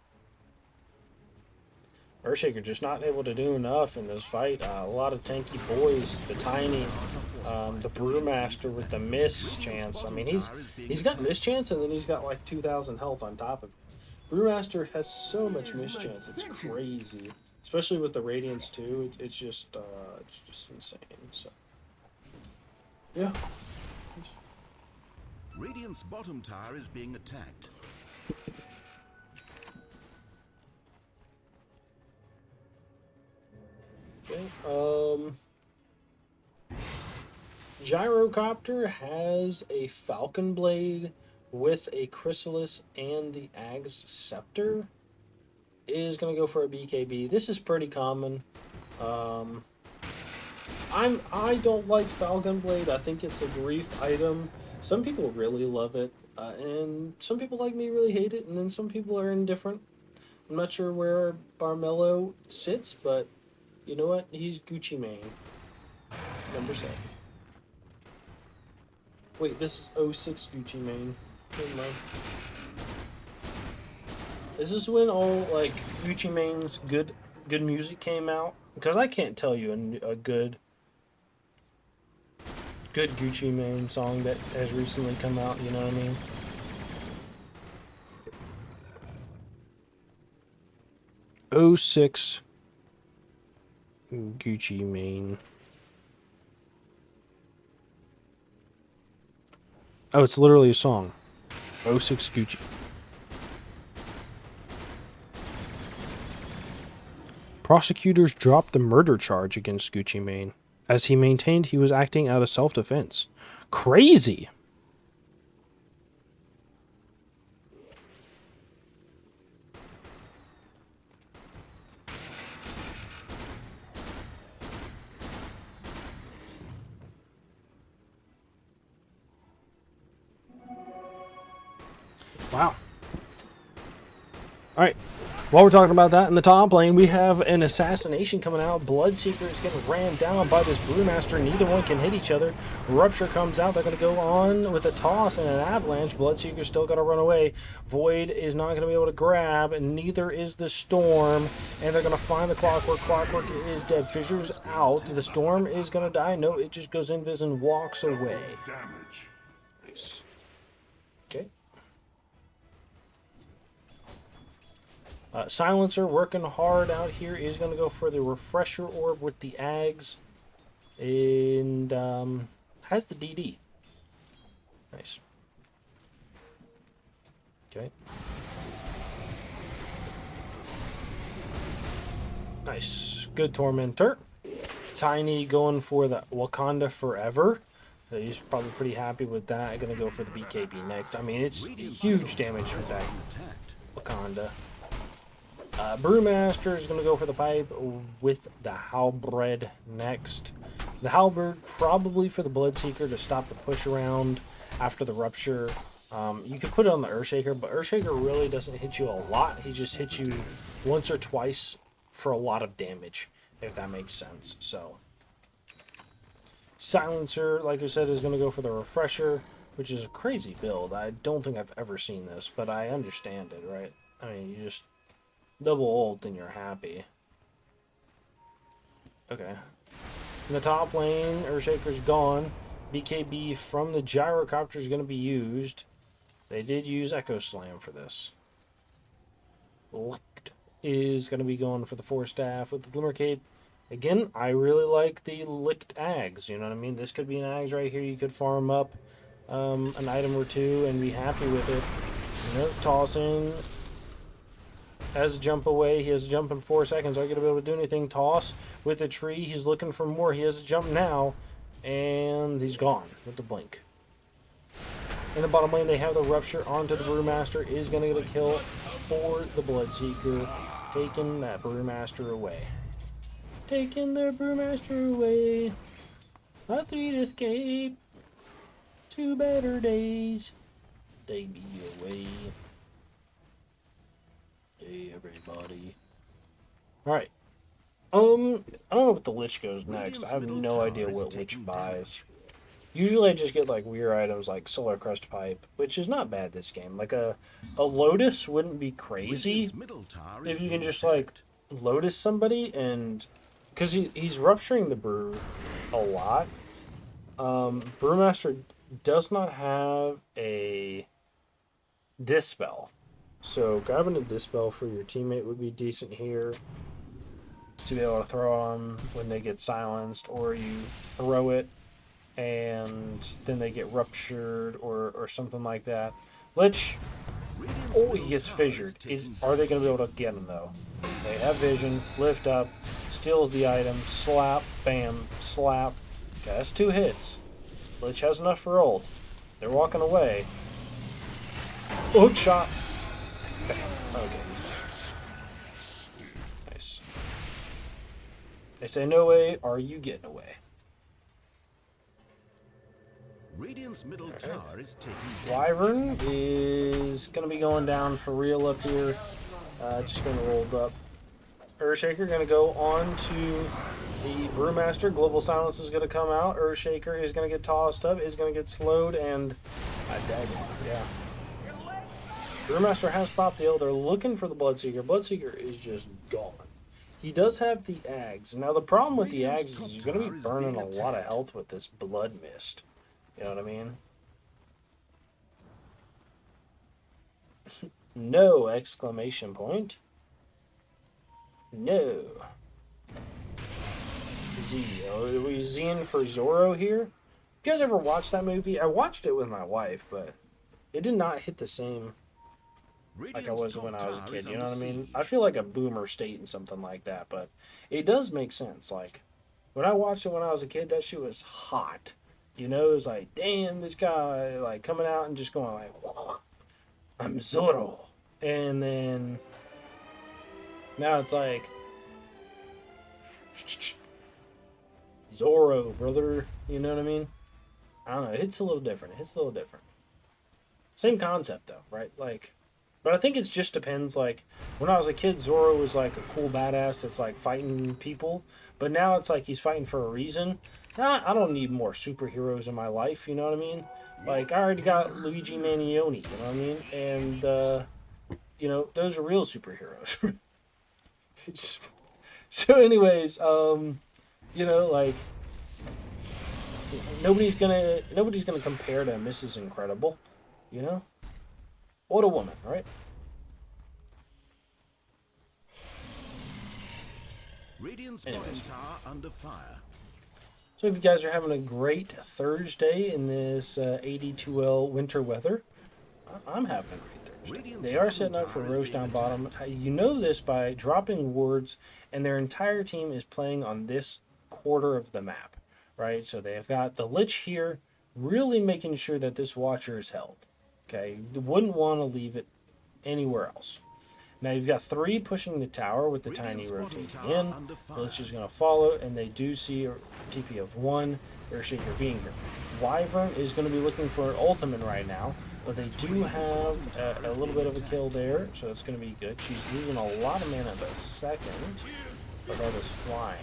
S1: Earthshaker just not able to do enough in this fight. A lot of tanky boys. The Tiny, the Brewmaster with the miss chance. I mean, he's got miss chance, and then he's got like 2,000 health on top of it. Brewmaster has so much miss chance. It's crazy, especially with the Radiance too. It's just insane. So, yeah.
S2: Radiant's bottom tower is being attacked.
S1: Okay, Gyrocopter has a Falcon Blade with a Chrysalis and the Ag's Scepter. Is going to go for a BKB. This is pretty common. I don't like Falcon Blade. I think it's a grief item. Some people really love it, and some people like me really hate it, and then some people are indifferent. I'm not sure where Barmello sits, but you know what? He's Gucci Mane. Number 7. Wait, this is 06 Gucci Mane. Never mind. Is this when all, like, Gucci Mane's good music came out? Because I can't tell you a good Gucci Mane song that has recently come out, you know what I mean? 06 Gucci Mane. Oh, it's literally a song. 06 Gucci. Prosecutors dropped the murder charge against Gucci Mane, as he maintained he was acting out of self-defense. Crazy! Wow. Alright. While we're talking about that, in the top lane, we have an assassination coming out. Bloodseeker is getting ran down by this Brewmaster. Neither one can hit each other. Rupture comes out. They're going to go on with a toss and an avalanche. Bloodseeker's still got to run away. Void is not going to be able to grab, and neither is the Storm. And they're going to find the Clockwork. Clockwork is dead. Fissure's out. The Storm is going to die. No, it just goes invis and walks away. Nice. Okay. Silencer working hard out here is going to go for the Refresher Orb with the Ags. And has the DD. Nice. Okay. Nice. Good Tormentor. Tiny going for the Wakanda Forever. He's probably pretty happy with that. Going to go for the BKB next. I mean, it's huge damage with that Wakanda. Brewmaster is going to go for the pipe with the Halberd next. The Halberd probably for the Bloodseeker to stop the push around after the rupture. You could put it on the Earthshaker, but Earthshaker really doesn't hit you a lot. He just hits you once or twice for a lot of damage, if that makes sense. So, Silencer, like I said, is going to go for the Refresher, which is a crazy build. I don't think I've ever seen this, but I understand it, right? I mean, you just double ult and you're happy. Okay. In the top lane, Earthshaker's gone. BKB from the Gyrocopter is going to be used. They did use Echo Slam for this. Licht is going to be going for the Force Staff with the Glimmer Cape. Again, I really like the Licht Ags, you know what I mean? This could be an Ags right here. You could farm up an item or two and be happy with it. You know, tossing. Has a jump away. He has a jump in 4 seconds. Are you going to be able to do anything? Toss with the tree. He's looking for more. He has a jump now. And he's gone with the blink. In the bottom lane, they have the Rupture onto the Brewmaster. Is going to get a kill for the Bloodseeker. Taking that Brewmaster away. Taking the Brewmaster away. A 3 to escape. 2 better days. Take me away. Hey, everybody. Alright. I don't know what the Lich goes next. I have no idea what Lich buys. Usually I just get like weird items like Solar Crest Pipe, which is not bad this game. Like a Lotus wouldn't be crazy if you can just like Lotus somebody and... Because he's rupturing the brew a lot. Brewmaster does not have a Dispel. So grabbing a Dispel for your teammate would be decent here. To be able to throw them when they get silenced, or you throw it and then they get ruptured or something like that. Lich, oh, he gets fissured. Are they going to be able to get him though? They have vision, lift up, steals the item, slap, bam, slap. Okay, that's 2 hits. Lich has enough for ult. They're walking away. Hook shot. Bam. Okay. Nice. They say, no way are you getting away.
S2: Radiant's middle tower is taking
S1: Wyvern is going to be going down for real up here. Just going to roll up. Earthshaker going to go on to the Brewmaster. Global Silence is going to come out. Earthshaker is going to get tossed up, is going to get slowed, and I dagger. Yeah. Brewmaster has popped the ult. They're looking for the Bloodseeker. Bloodseeker is just gone. He does have the Ags. Now, the problem with the Ags is you're going to be burning a lot of health with this Blood Mist. You know what I mean? No! Exclamation point. No. Z. Are we Zing for Zorro here? You guys ever watched that movie? I watched it with my wife, but it did not hit the same like I was when I was a kid. You know what I mean? I feel like a boomer stating something like that, but it does make sense. Like, when I watched it when I was a kid, that shit was hot. You know, it was like, damn, this guy, like, coming out and just going like, I'm Zorro. And then, now it's like, Zorro, brother. You know what I mean? I don't know. It hits a little different. It hits a little different. Same concept, though, right? Like, but I think it just depends. Like, when I was a kid, Zorro was like a cool badass that's like fighting people. But now it's like he's fighting for a reason. I don't need more superheroes in my life, you know what I mean? Like, I already got Luigi Mannioni, you know what I mean? And, you know, those are real superheroes. So anyways, you know, like, nobody's gonna compare to Mrs. Incredible, you know? What a woman, right?
S2: Radiant's bottom tower under fire.
S1: So hope you guys are having a great Thursday in this AD2L winter weather. I'm having a great Thursday. They are setting up for roast down bottom. You know this by dropping wards, and their entire team is playing on this quarter of the map, right? So they have got the Lich here, really making sure that this Watcher is held. Okay, you wouldn't want to leave it anywhere else. Now you've got 3 pushing the tower with the Tiny rotating in. The Lich is going to follow, and they do see a TP of 1. Earthshaker being here. Wyvern is going to be looking for an ultimate right now, but they do have a little bit of a kill there, so that's going to be good. She's losing a lot of mana the second, but that is flying.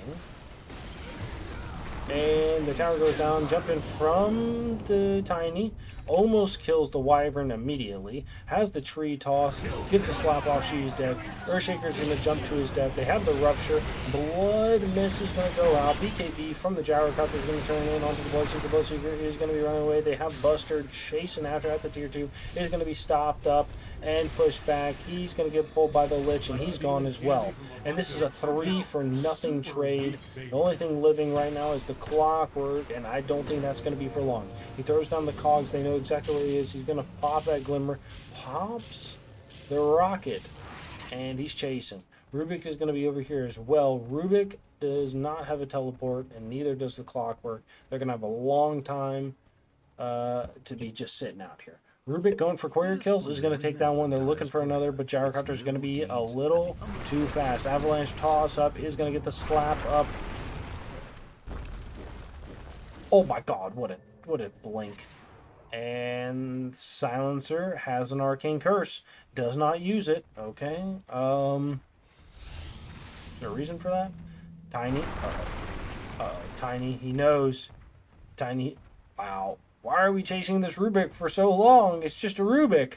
S1: And the tower goes down, jumping from the Tiny, almost kills the Wyvern immediately, has the tree toss, gets a slap off, she's dead. Earthshaker's going to jump to his death. They have the rupture. Blood Mist is going to go out. BKB from the Gyrocopter is going to turn in onto the Bloodseeker. Bloodseeker is going to be running away. They have Buster chasing after at the tier 2. Is going to be stopped up and pushed back. He's going to get pulled by the Lich, and he's gone as well. And this is a 3-for-nothing trade. The only thing living right now is the Clockwork, and I don't think that's going to be for long. He throws down the cogs. They know exactly where he is. He's going to pop that Glimmer. Pops the rocket, and he's chasing. Rubik is going to be over here as well. Rubik does not have a teleport, and neither does the Clockwork. They're going to have a long time to be just sitting out here. Rubik going for courier kills is going to take that one. They're looking for another, but Gyrocopter is going to be a little too fast. Avalanche toss up is going to get the slap up. Oh my god, what a blink. And Silencer has an Arcane Curse. Does not use it. Okay. Is there a reason for that? Tiny. Tiny. He knows. Tiny. Wow. Why are we chasing this Rubik for so long? It's just a Rubik.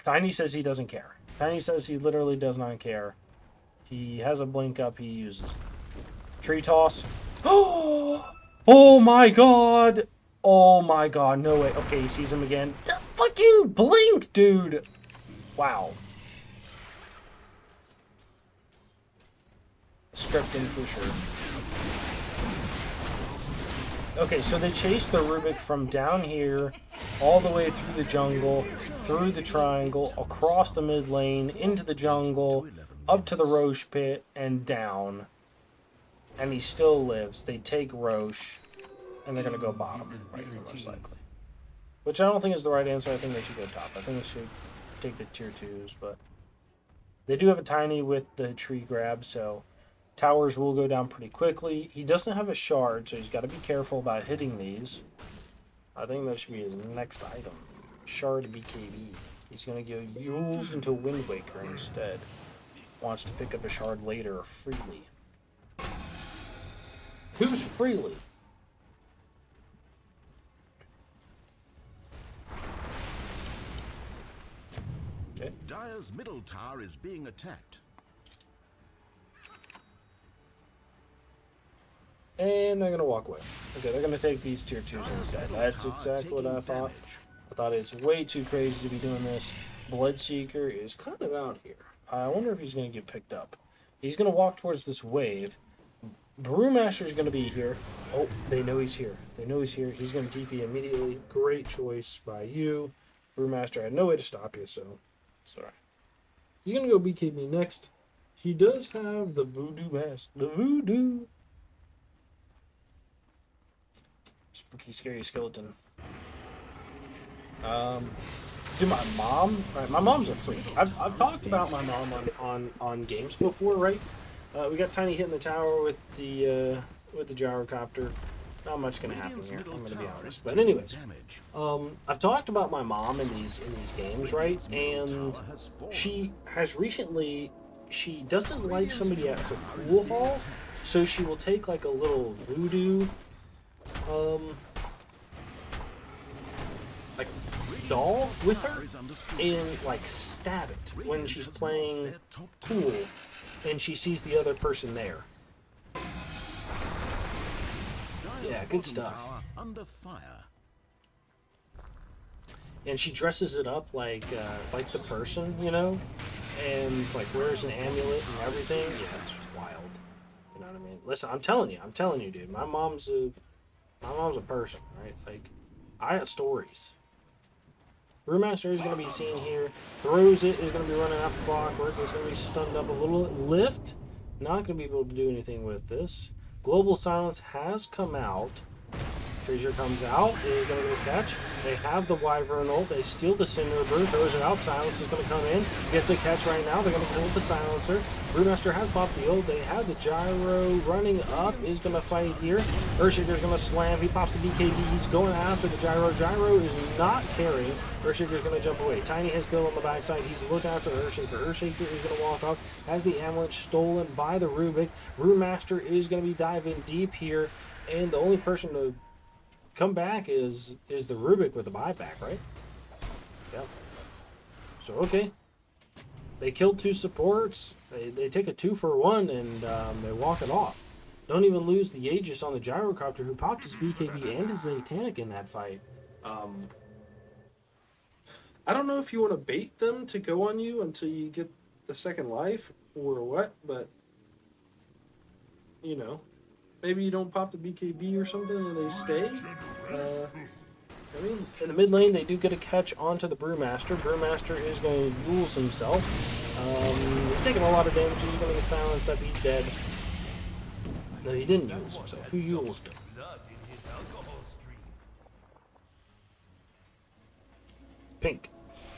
S1: Tiny says he doesn't care. Tiny says he literally does not care. He has a blink up he uses. Tree toss. Oh my god. Oh my god. No way. Okay, he sees him again. The fucking blink, dude. Wow. Scripting for sure. Okay, so they chase the Rubik from down here, all the way through the jungle, through the triangle, across the mid lane, into the jungle, up to the Roche pit, and down. And he still lives. They take Roche, and they're going to go bottom, right here, most likely. Which I don't think is the right answer. I think they should go top. I think they should take the tier 2s, but they do have a Tiny with the tree grab, so towers will go down pretty quickly. He doesn't have a shard, so he's got to be careful about hitting these. I think that should be his next item. Shard BKB. He's going to go Yules into Wind Waker instead. Wants to pick up a shard later freely. Who's freely? Okay.
S2: Dire's middle tower is being attacked.
S1: And they're going to walk away. Okay, they're going to take these tier 2s instead. That's exactly what I thought. I thought it's way too crazy to be doing this. Bloodseeker is kind of out here. I wonder if he's going to get picked up. He's going to walk towards this wave. Brewmaster is going to be here. Oh, they know he's here. They know he's here. He's going to TP immediately. Great choice by you. Brewmaster had no way to stop you, so sorry. He's going to go BKB next. He does have the Voodoo Mask. The Voodoo. Spooky, scary skeleton. Dude, my mom. Right, my mom's a freak. I've talked about my mom on games before, right? We got Tiny hitting the tower with the gyrocopter. Not much gonna happen here. I'm gonna be honest. But anyways, I've talked about my mom in these games, right? And she has recently. She doesn't like somebody at her pool hall, so she will take like a little voodoo. Like doll with her and like stab it when she's playing pool and she sees the other person there. Yeah, good stuff. And she dresses it up like the person, you know, and like wears an amulet and everything. Yeah, it's wild. You know what I mean? Listen, I'm telling you, dude. My mom's a person, right? Like, I got stories. Brewmaster is going to be seen here. Throws it, is going to be running out the Clockwork. Is going to be stunned up a little. Lift, not going to be able to do anything with this. Global Silence has come out Fissure comes out, is going to get a catch. They have the Wyvern ult. They steal the Cinder Brew, throws it out. Silence is going to come in, gets a catch right now. They're going to hold the Silencer. Brewmaster has popped the ult. They have the Gyro running up, is going to fight here. Earthshaker's going to slam. He pops the BKB. He's going after the Gyro. Gyro is not carrying. Earthshaker's going to jump away. Tiny has killed on the backside. He's looking after Earthshaker. Earthshaker is going to walk off. Has the Avalanche stolen by the Rubik. Brewmaster is going to be diving deep here. And the only person to come back is the Rubik with the buyback, right? Yep. So, okay. They killed 2 supports. They take a 2-for-1 and they walk it off. Don't even lose the Aegis on the Gyrocopter, who popped his BKB and his Satanic in that fight. I don't know if you want to bait them to go on you until you get the second life or what, but, you know. Maybe you don't pop the BKB or something and they stay. I mean, in the mid lane, they do get a catch onto the Brewmaster. Brewmaster is going to use himself. He's taking a lot of damage. He's going to get silenced up. He's dead. No, he didn't use himself. Who used him? Pink.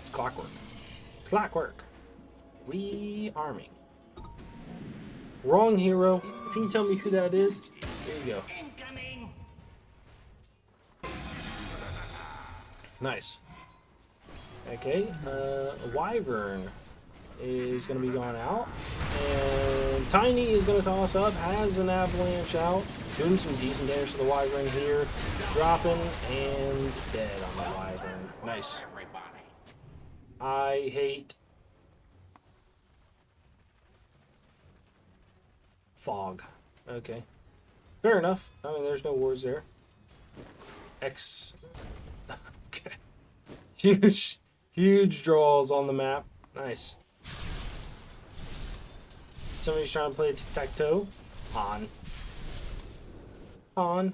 S1: It's Clockwork. Clockwork. We arming. Wrong hero. If you can tell me who that is, there you go. Nice. Okay, Wyvern is going to be going out. And Tiny is going to toss up, has an Avalanche out. Doing some decent damage to the Wyvern here. Dropping and dead on the Wyvern. Nice. I hate fog. Okay. Fair enough. I mean, there's no wards there. X. Okay. Huge draws on the map. Nice. Somebody's trying to play tic-tac-toe. Han. Han.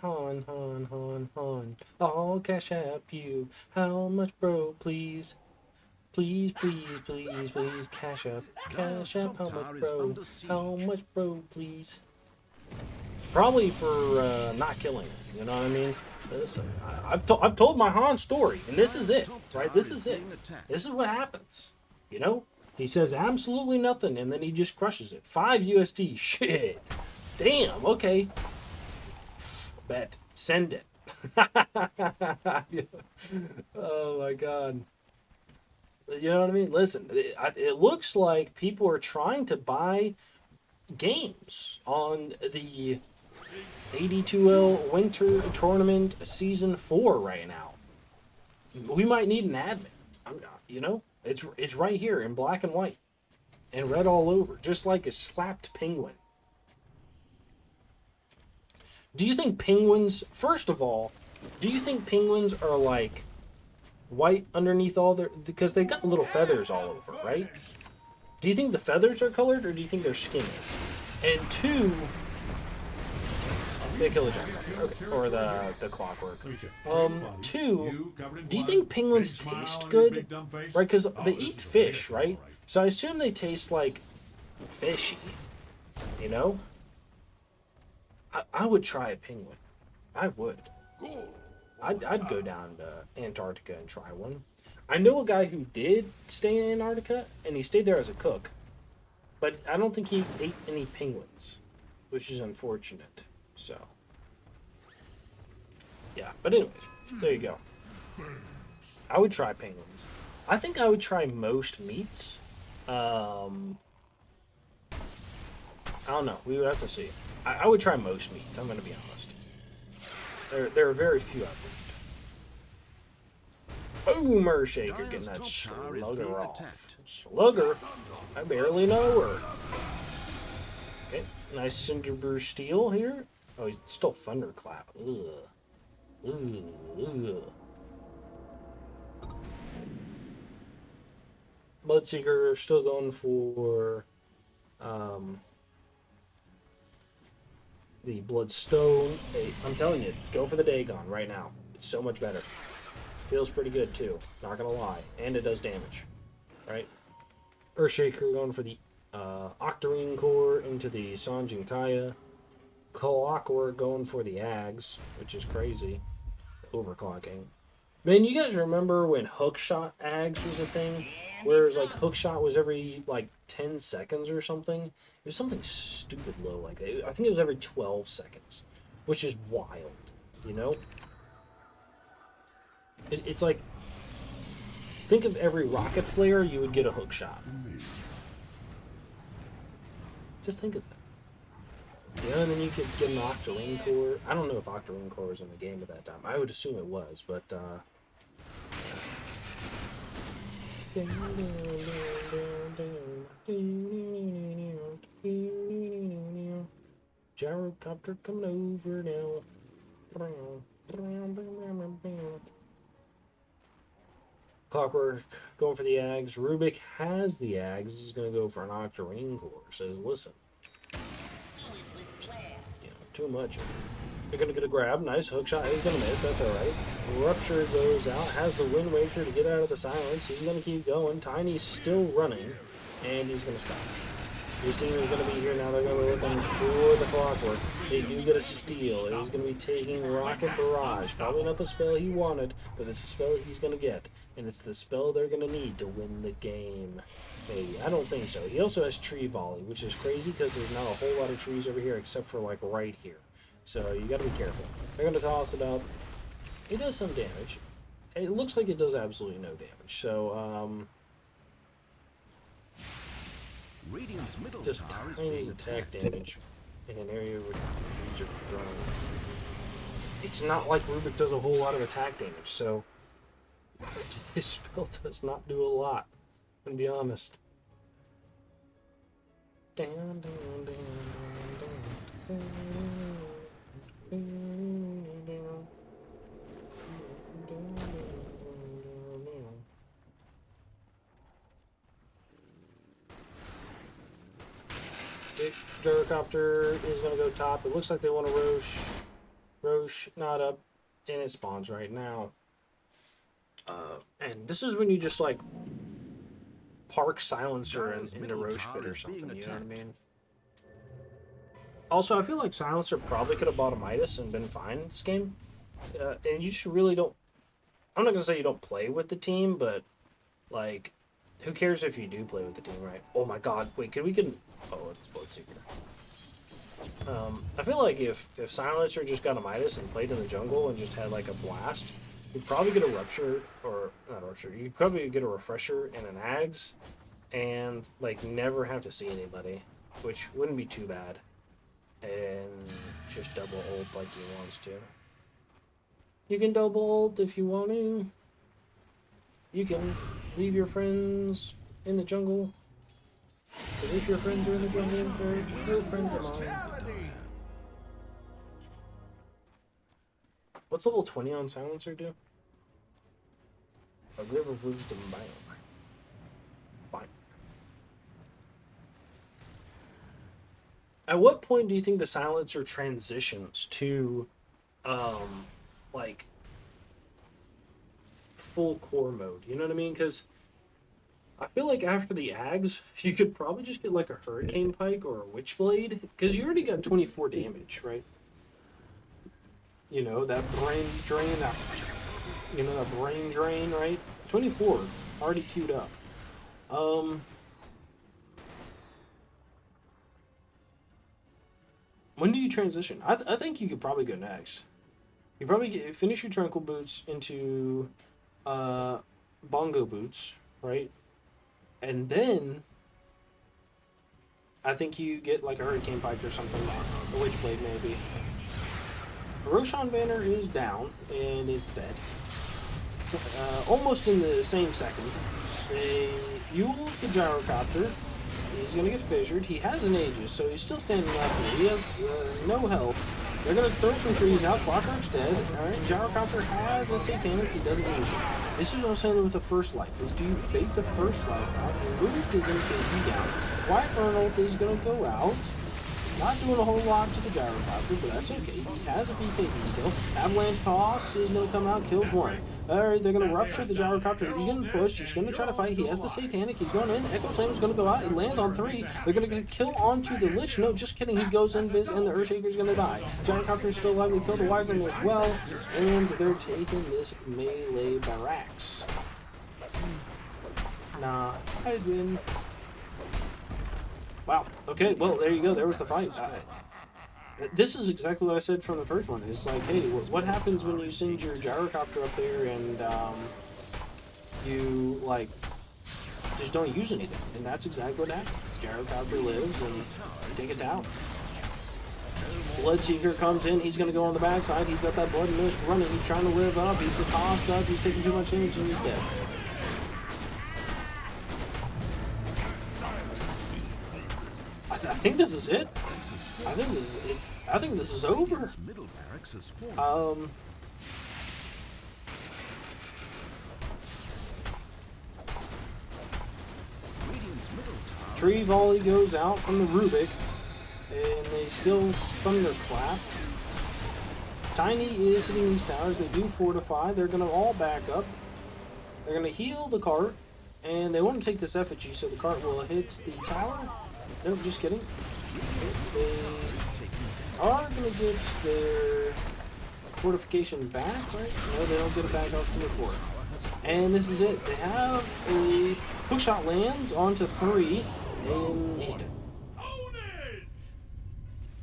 S1: I'll cash app you. How much, bro, please? Please, cash up. Cash up, how much, bro? How much, bro, please? Probably for not killing it, you know what I mean? Listen, I've told my Han story, and this is it, right? This is it. This is what happens, you know? He says absolutely nothing, and then he just crushes it. 5 USD, shit. Damn, okay. Bet. Send it. Oh, my God. You know what I mean? Listen, it looks like people are trying to buy games on the AD2L Winter Tournament Season 4 right now. We might need an admin. You know, it's right here in black and white and red all over, just like a slapped penguin. Do you think penguins, first of all, do you think penguins are like white underneath all their, because they got little feathers all over, right? Do you think the feathers are colored, or do you think their skin is? And 2, they kill the giant, okay, or the Clockwork. 2, do you think penguins taste good? Right, because they eat fish, right? So I assume they taste like fishy, you know? I would try a penguin. I would. I'd go down to Antarctica and try one. I know a guy who did stay in Antarctica, and he stayed there as a cook. But I don't think he ate any penguins, which is unfortunate. So, yeah. But anyways, there you go. I would try penguins. I think I would try most meats. I don't know. We would have to see. I would try most meats. I'm going to be honest. There are very few out there. Boom, Earthshaker getting that slugger off. Slugger? I barely know her. Okay, nice Cinder Brew Steel here. Oh, he's still Thunderclap. Ugh. Bloodseeker still going for the Bloodstone. Hey, I'm telling you, go for the Dagon right now. It's so much better. Feels pretty good too, not gonna lie. And it does damage. Right? Earthshaker going for the Octarine Core into the Sanjin Kaya. Clockwork going for the Ags, which is crazy. overclocking. Man, you guys remember when hookshot ags was a thing? Whereas like hookshot was every like 10 seconds or something. It was something stupid low like that. I think it was every 12 seconds, which is wild, you know? It's like, think of every rocket flare, you would get a hookshot. Just think of that. You know, and then you could get an Octarine core. I don't know if Octarine core was in the game at that time. I would assume it was, but gyrocopter coming over now. Clockwork going for the Ags. Rubik has the Ags. This is going to go for an Octarine core. Says, listen. Yeah, too much. They're going to get a grab. Nice hook shot. He's going to miss. That's alright. Rupture goes out. Has the Wind Waker to get out of the silence. He's going to keep going. Tiny's still running. And he's going to stop. This team is going to be here now. They're going to be looking for the Clockwork. They do get a steal. He's going to be taking Rocket Barrage. Probably not the spell he wanted, but it's the spell he's going to get. And it's the spell they're going to need to win the game. Maybe. I don't think so. He also has Tree Volley, which is crazy because there's not a whole lot of trees over here except for like right here. So you got to be careful. They're going to toss it up. It does some damage. It looks like it does absolutely no damage. So,
S2: Radiant's middle
S1: just
S2: tower is
S1: tiny
S2: being
S1: attack
S2: attacked.
S1: damage in an area where trees are growing. It's not like Rubik does a whole lot of attack damage, so his spell does not do a lot, to be honest. Gyrocopter is going to go top. It looks like they want to Roche. Roche, not up. And it spawns right now. And this is when you just, like, park Silencer in the Roche pit or something. You know what I mean? Also, I feel like Silencer probably could have bought a Midas and been fine this game. And you just really don't... I'm not going to say you don't play with the team, but, like... Who cares if you do play with the team, right? Oh my god, wait, could we get... Oh, it's Bloodseeker. I feel like if Silencer just got a Midas and played in the jungle and just had, like, a blast, you'd probably get a Rupture, or... Not a Rupture, you'd probably get a Refresher and an Ags, and, like, never have to see anybody, which wouldn't be too bad. And just double ult like he wants to. You can double ult if you want to. You can leave your friends in the jungle. Because if your friends are in the jungle, they're your friends of mine. What's level 20 on Silencer do? A River of Wisdom Biome. Fine. At what point do you think the Silencer transitions to, like, full core mode? You know what I mean? Because I feel like after the Ags, you could probably just get like a Hurricane Pike or a Witchblade, because you already got 24 damage, right? You know, that brain drain, that brain drain, right? 24, already queued up. When do you transition? I think you could probably go next. You probably finish your Tranquil Boots into Bongo Boots, right? And then I think you get like a Hurricane Pike or something, a Witchblade maybe. Roshan Banner is down, and it's dead. Almost in the same second. They use the Gyrocopter. He's going to get fissured. He has an Aegis, so he's still standing up. He has no health. They're going to throw some trees out. Clockwork's dead. Alright, Gyrocopter has a Satanic. He doesn't use it. This is what I'm saying with the first life. Is do you bait the first life out? And Rubik is in KP down. White Fernald is going to go out. Not doing a whole lot to the gyrocopter, but that's okay. He has a BKB still. Avalanche toss is going to come out, kills one. Alright, they're going to rupture the gyrocopter. He's getting pushed. He's going to try to fight. He has the Satanic. He's going in. Echo Slam is going to go out. It lands on 3. They're going to get a kill onto the Lich. No, just kidding. He goes in Viz, and the Earthshaker is going to die. Gyrocopter is still alive. They kill the Wyvern as well, and they're taking this melee barracks. Nah, I'd win. Wow. Okay, well, there you go. There was the fight. This is exactly what I said from the first one. It's like, hey, what happens when you send your gyrocopter up there and you, like, just don't use anything? And that's exactly what happens. Gyrocopter lives and you take it down. Bloodseeker comes in. He's going to go on the backside. He's got that blood mist running. He's trying to live up. He's tossed up. He's taking too much damage and he's dead. I think this is it. I think this is over. Tree volley goes out from the Rubik, and they still thunderclap. Tiny is hitting these towers. They do fortify. They're gonna all back up. They're gonna heal the cart, and they want to take this effigy, so the cart will hit the tower. Nope, just kidding. They are going to get their fortification back, right? No, they don't get it back. I was looking for it. And this is it. They have a hookshot lands onto 3, and he's dead.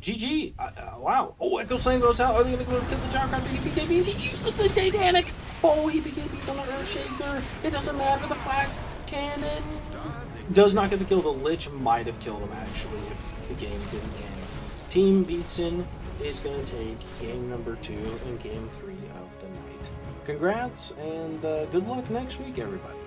S1: GG. Wow. Oh, Echo Slam goes out. Are they going to go to the gyrocopter? He BKBs. He uses the Satanic. Oh, he BKBs on the Earthshaker. It doesn't matter. The flag cannon does not get the kill. The Lich might have killed him, actually, if the game didn't end. Team Bestin is going to take game number 2 and game 3 of the night. Congrats, and good luck next week, everybody.